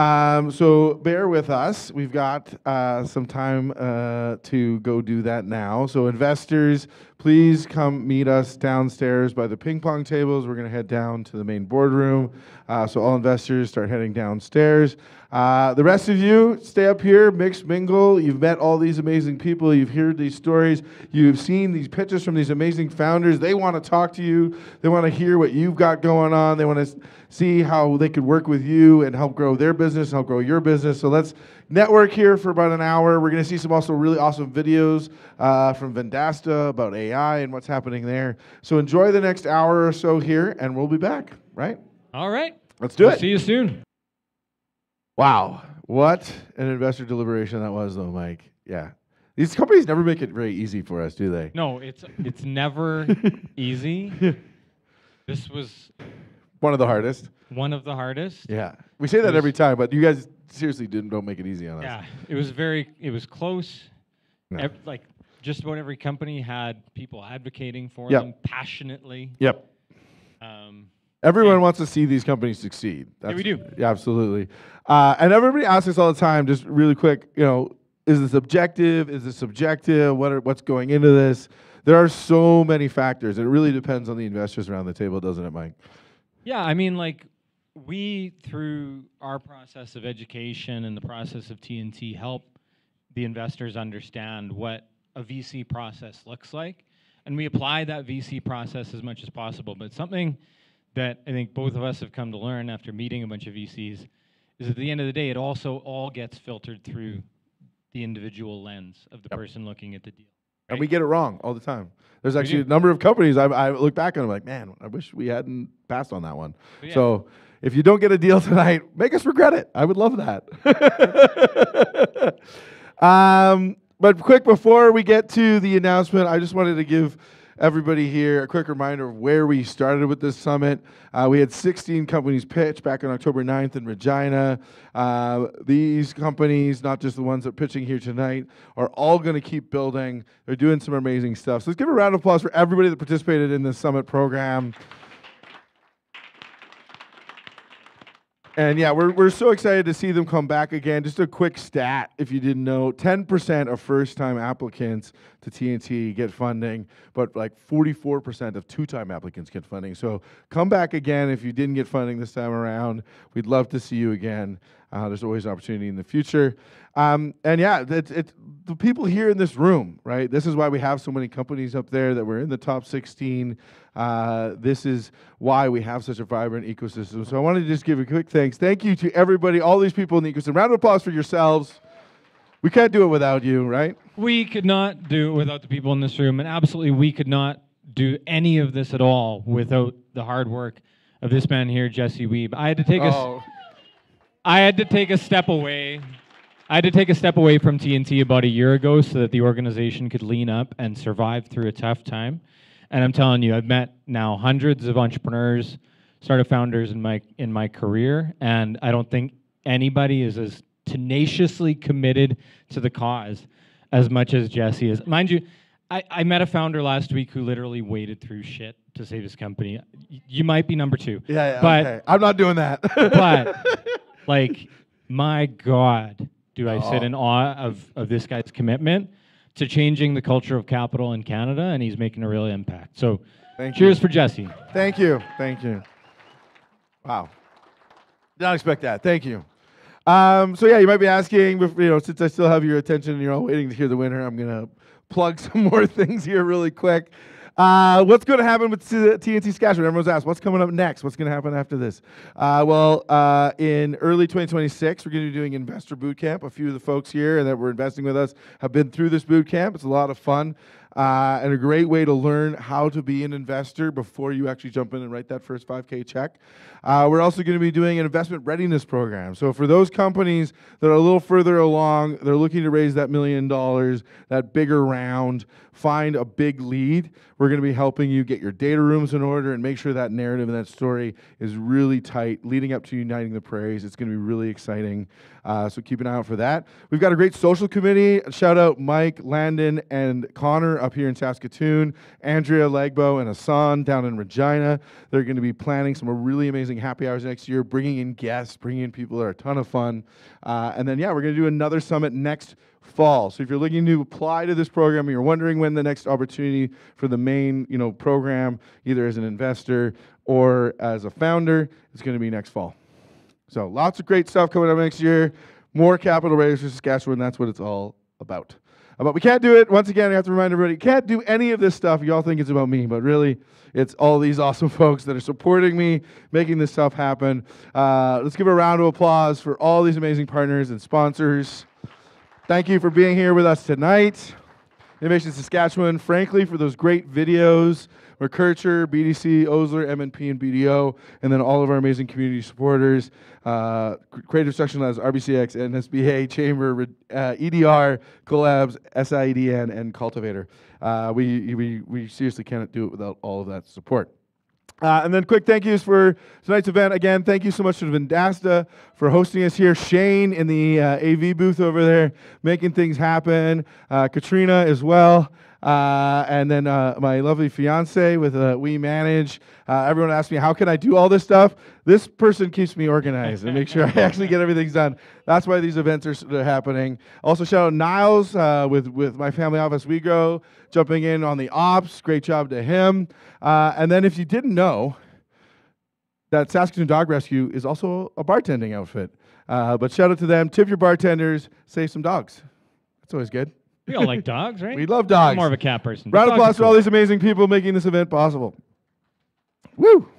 So bear with us. We've got some time to go do that now. So investors, please come meet us downstairs by the ping pong tables. We're going to head down to the main boardroom. So all investors start heading downstairs. The rest of you, stay up here, mix, mingle. You've met all these amazing people. You've heard these stories. You've seen these pitches from these amazing founders. They want to talk to you. They want to hear what you've got going on. They want to see how they could work with you and help grow their business, help grow your business. So let's network here for about an hour. We're going to see some also really awesome videos from Vendasta about AI and what's happening there. So enjoy the next hour or so here, and we'll be back, right? All right. Let's do it. See you soon. Wow. What an investor deliberation that was, though, Mike. Yeah. These companies never make it very easy for us, do they? No, it's never easy. This was one of the hardest. One of the hardest. Yeah. We say that every time, but you guys seriously don't make it easy on us. Yeah. It was close. No. Like just about every company had people advocating for Yep. them passionately. Yep. Everyone wants to see these companies succeed. Yeah, we do. Yeah, absolutely. And everybody asks us all the time, just really quick, is this objective? Is this subjective? What's going into this? There are so many factors. It really depends on the investors around the table, doesn't it, Mike? Yeah, I mean, like, we, through our process of education and the process of TNT, help the investors understand what a VC process looks like. And we apply that VC process as much as possible. But something that I think both of us have come to learn after meeting a bunch of VCs is at the end of the day, it also all gets filtered through the individual lens of the person looking at the deal. And we get it wrong all the time. There's actually a number of companies I look back on and I'm like, man, I wish we hadn't passed on that one. Yeah. So if you don't get a deal tonight, make us regret it. I would love that. But quick, before we get to the announcement, I just wanted to give everybody here. A quick reminder of where we started with this summit. We had 16 companies pitch back on October 9th in Regina. These companies, not just the ones that are pitching here tonight, are all going to keep building. They're doing some amazing stuff. So let's give a round of applause for everybody that participated in this summit program. And yeah, we're so excited to see them come back again. Just a quick stat, if you didn't know, 10% of first-time applicants to TNT get funding, but like 44% of two-time applicants get funding. So come back again if you didn't get funding this time around. We'd love to see you again. There's always an opportunity in the future. And yeah, it's the people here in this room, right? This is why we have so many companies up there that we're in the top 16. This is why we have such a vibrant ecosystem. So I wanted to just give a quick thanks. Thank you to everybody, all these people in the ecosystem. Round of applause for yourselves. We can't do it without you, right? We could not do it without the people in this room, and absolutely we could not do any of this at all without the hard work of this man here, Jesse Weeb. I had to take a step away. I had to take a step away from TNT about a year ago so that the organization could lean up and survive through a tough time. And I'm telling you, I've met now hundreds of entrepreneurs, startup founders in my career, and I don't think anybody is as tenaciously committed to the cause as much as Jesse is. Mind you, I met a founder last week who literally waded through shit to save his company. You might be number two. Yeah, but okay. I'm not doing that. but, like, my God, do I sit in awe of this guy's commitment to changing the culture of capital in Canada, and he's making a real impact. So cheers for Jesse. Thank you. Thank you. Wow. Did not expect that. Thank you. So yeah, you might be asking, since I still have your attention and you're all waiting to hear the winner, I'm going to plug some more things here really quick. What's going to happen with TNT Saskatchewan? Everyone's asked, what's coming up next? What's going to happen after this? In early 2026, we're going to be doing Investor Boot Camp. A few of the folks here that were investing with us have been through this boot camp. It's a lot of fun and a great way to learn how to be an investor before you actually jump in and write that first 5K check. We're also going to be doing an investment readiness program. So for those companies that are a little further along, they're looking to raise that $1 million, that bigger round, find a big lead. We're going to be helping you get your data rooms in order and make sure that narrative and that story is really tight leading up to Uniting the Prairies. It's going to be really exciting. So keep an eye out for that. We've got a great social committee. Shout out Mike, Landon, and Connor up here in Saskatoon, Andrea, Legbo, and Hassan down in Regina. They're going to be planning some really amazing happy hours next year, bringing in guests, bringing in people that are a ton of fun. And then, yeah, we're going to do another summit next fall. So if you're looking to apply to this program, and you're wondering when the next opportunity for the main, program, either as an investor or as a founder, it's going to be next fall. So lots of great stuff coming up next year. More capital raised for Saskatchewan. That's what it's all about. But we can't do it. Once again, I have to remind everybody, you can't do any of this stuff. You all think it's about me, but really, it's all these awesome folks that are supporting me, making this stuff happen. Let's give a round of applause for all these amazing partners and sponsors. Thank you for being here with us tonight. Innovation Saskatchewan, frankly, for those great videos. McKercher, BDC, Osler, MNP, and BDO, and then all of our amazing community supporters. Creative Section Labs, RBCX, NSBA, Chamber, EDR, Collabs, SIEDN, and Cultivator. We seriously cannot do it without all of that support. And then quick thank yous for tonight's event. Again, thank you so much to Vendasta for hosting us here. Shane in the AV booth over there, making things happen. Katrina as well. And then my lovely fiance with We Manage. Everyone asks me, how can I do all this stuff? This person keeps me organized and make sure I actually get everything done. That's why these events are happening. Also, shout out Niles with My Family Office We Grow, jumping in on the ops. Great job to him. And then if you didn't know, that Saskatoon Dog Rescue is also a bartending outfit. But shout out to them. Tip your bartenders. Save some dogs. That's always good. We all like dogs, right? We love dogs. I'm more of a cat person. Round of applause for all these amazing people making this event possible. Woo!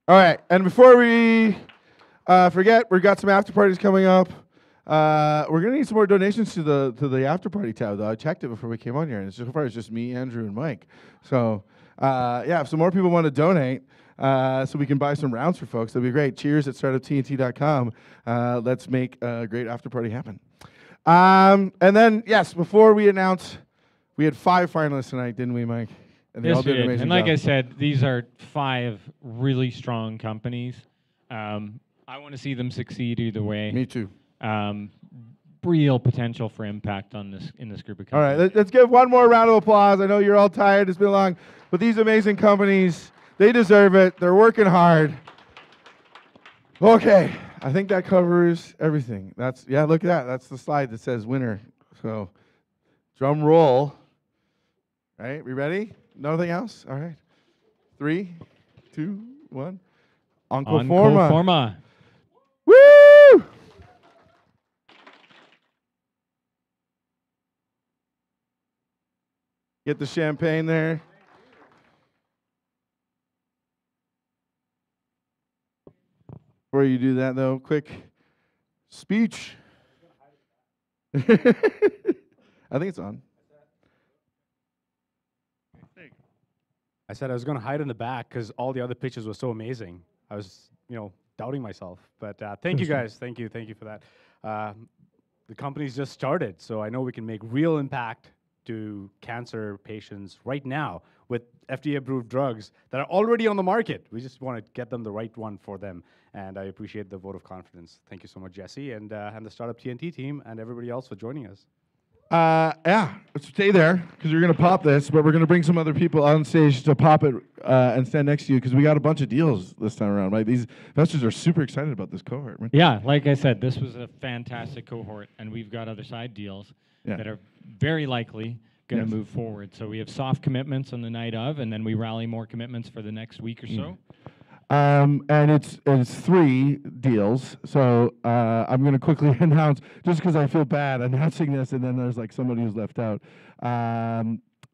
All right, and before we forget, we've got some after parties coming up. We're gonna need some more donations to the after party tab, though. I checked it before we came on here, and so far it's just me, Andrew, and Mike. So yeah, if some more people want to donate, so we can buy some rounds for folks, that'd be great. Cheers at startuptnt.com. Let's make a great after party happen. And then, yes, before we announce We had 5 finalists tonight, didn't we, Mike? And they Yes, all did we an did. amazing And like job. I said, these are 5 really strong companies. I want to see them succeed either way. Me too. Real potential for impact on this in this group of All companies. right, let's give one more round of applause. I know you're all tired. It's been long. But these amazing companies, they deserve it. They're working hard. Okay, I think that covers everything. Yeah, look at that. That's the slide that says winner. So, drum roll. All right, we ready? Nothing else? All right. 3, 2, 1. Onco Forma. Forma. Woo! Get the champagne there. Before you do that, though, quick speech. I think it's on. I said I was going to hide in the back because all the other pitches were so amazing. I was, doubting myself. But thank you guys. Thank you for that. The company's just started, so I know we can make real impact to cancer patients right now with FDA-approved drugs that are already on the market. We just want to get them the right one for them, and I appreciate the vote of confidence. Thank you so much, Jesse, and the Startup TNT team, and everybody else for joining us. Yeah, stay there because you're going to pop this, but we're going to bring some other people on stage to pop it and stand next to you because we got a bunch of deals this time around. Right? These investors are super excited about this cohort. Right? Yeah, like I said, this was a fantastic cohort, and we've got other side deals that are very likely going to move forward. So we have soft commitments on the night of, and then we rally more commitments for the next week or so. And it's 3 deals. So I'm going to quickly announce, just because I feel bad announcing this, and then there's like somebody who's left out.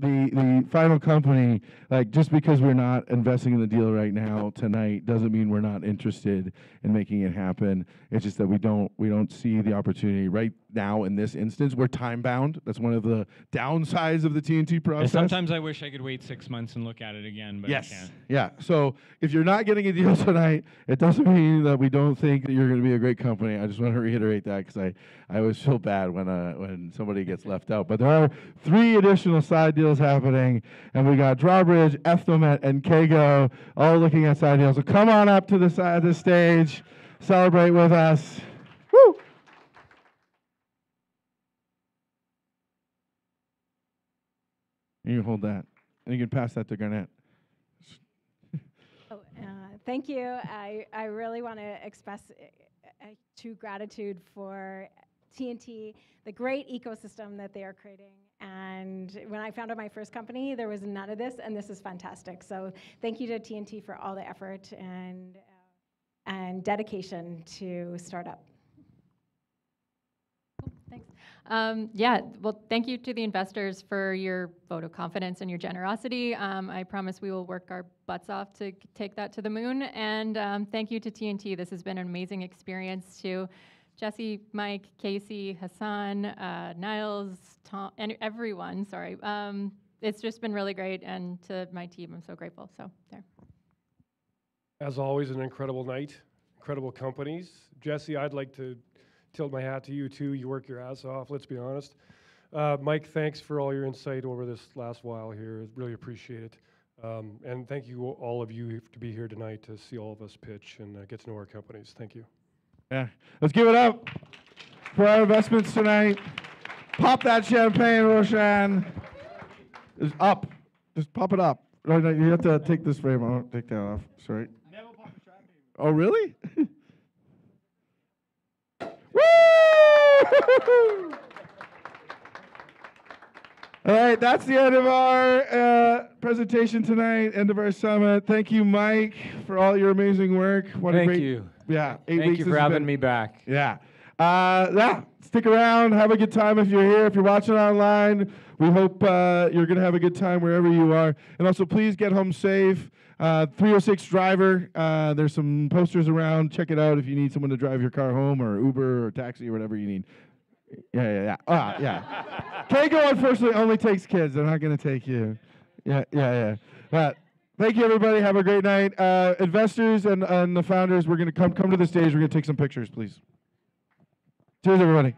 The final company, like just because we're not investing in the deal right now tonight doesn't mean we're not interested in making it happen. It's just that we don't see the opportunity right now in this instance. We're time bound. That's one of the downsides of the TNT process. Sometimes I wish I could wait 6 months and look at it again, but I can't. Yeah. So if you're not getting a deal tonight, it doesn't mean that we don't think that you're going to be a great company. I just want to reiterate that because I always feel bad when somebody gets left out. But there are 3 additional side deals happening, and we got Drawbridge, Ethnomet, and Kago all looking at side deals. So come on up to the side of the stage, celebrate with us. Woo! You can hold that, and you can pass that to Garnett. Thank you. I really want to express true gratitude for TNT, the great ecosystem that they are creating. And when I founded my first company, there was none of this, and this is fantastic. So thank you to TNT for all the effort and dedication to startup. Thanks. Yeah, well, thank you to the investors for your vote of confidence and your generosity. I promise we will work our butts off to take that to the moon. And thank you to TNT. This has been an amazing experience to Jesse, Mike, Casey, Hassan, Niles, Tom, and everyone, sorry. It's just been really great, and to my team, I'm so grateful. So there. As always, an incredible night, incredible companies. Jesse, I'd like to tilt my hat to you too. You work your ass off, let's be honest. Mike, thanks for all your insight over this last while here. Really appreciate it. And thank you, all of you, to be here tonight to see all of us pitch and get to know our companies. Thank you. Yeah, let's give it up for our investments tonight. Pop that champagne, Roshan. It's up. Just pop it up. No, you have to take this frame off. Take that off. Sorry. Never pop a champagne. Oh, really? Woo! All right, that's the end of our presentation tonight, end of our summit. Thank you, Mike, for all your amazing work. What a Thank great, you. Yeah, 8 Thank weeks you this for has having been. me back. Yeah. Stick around, have a good time if you're here. If you're watching online, we hope you're going to have a good time wherever you are. And also, please get home safe. 306 driver, there's some posters around. Check it out if you need someone to drive your car home, or Uber or taxi or whatever you need. Yeah. Kago, unfortunately, only takes kids. They're not going to take you. Yeah. But thank you, everybody. Have a great night. Investors and the founders, we're going to come to the stage. We're going to take some pictures, please. Cheers, everybody.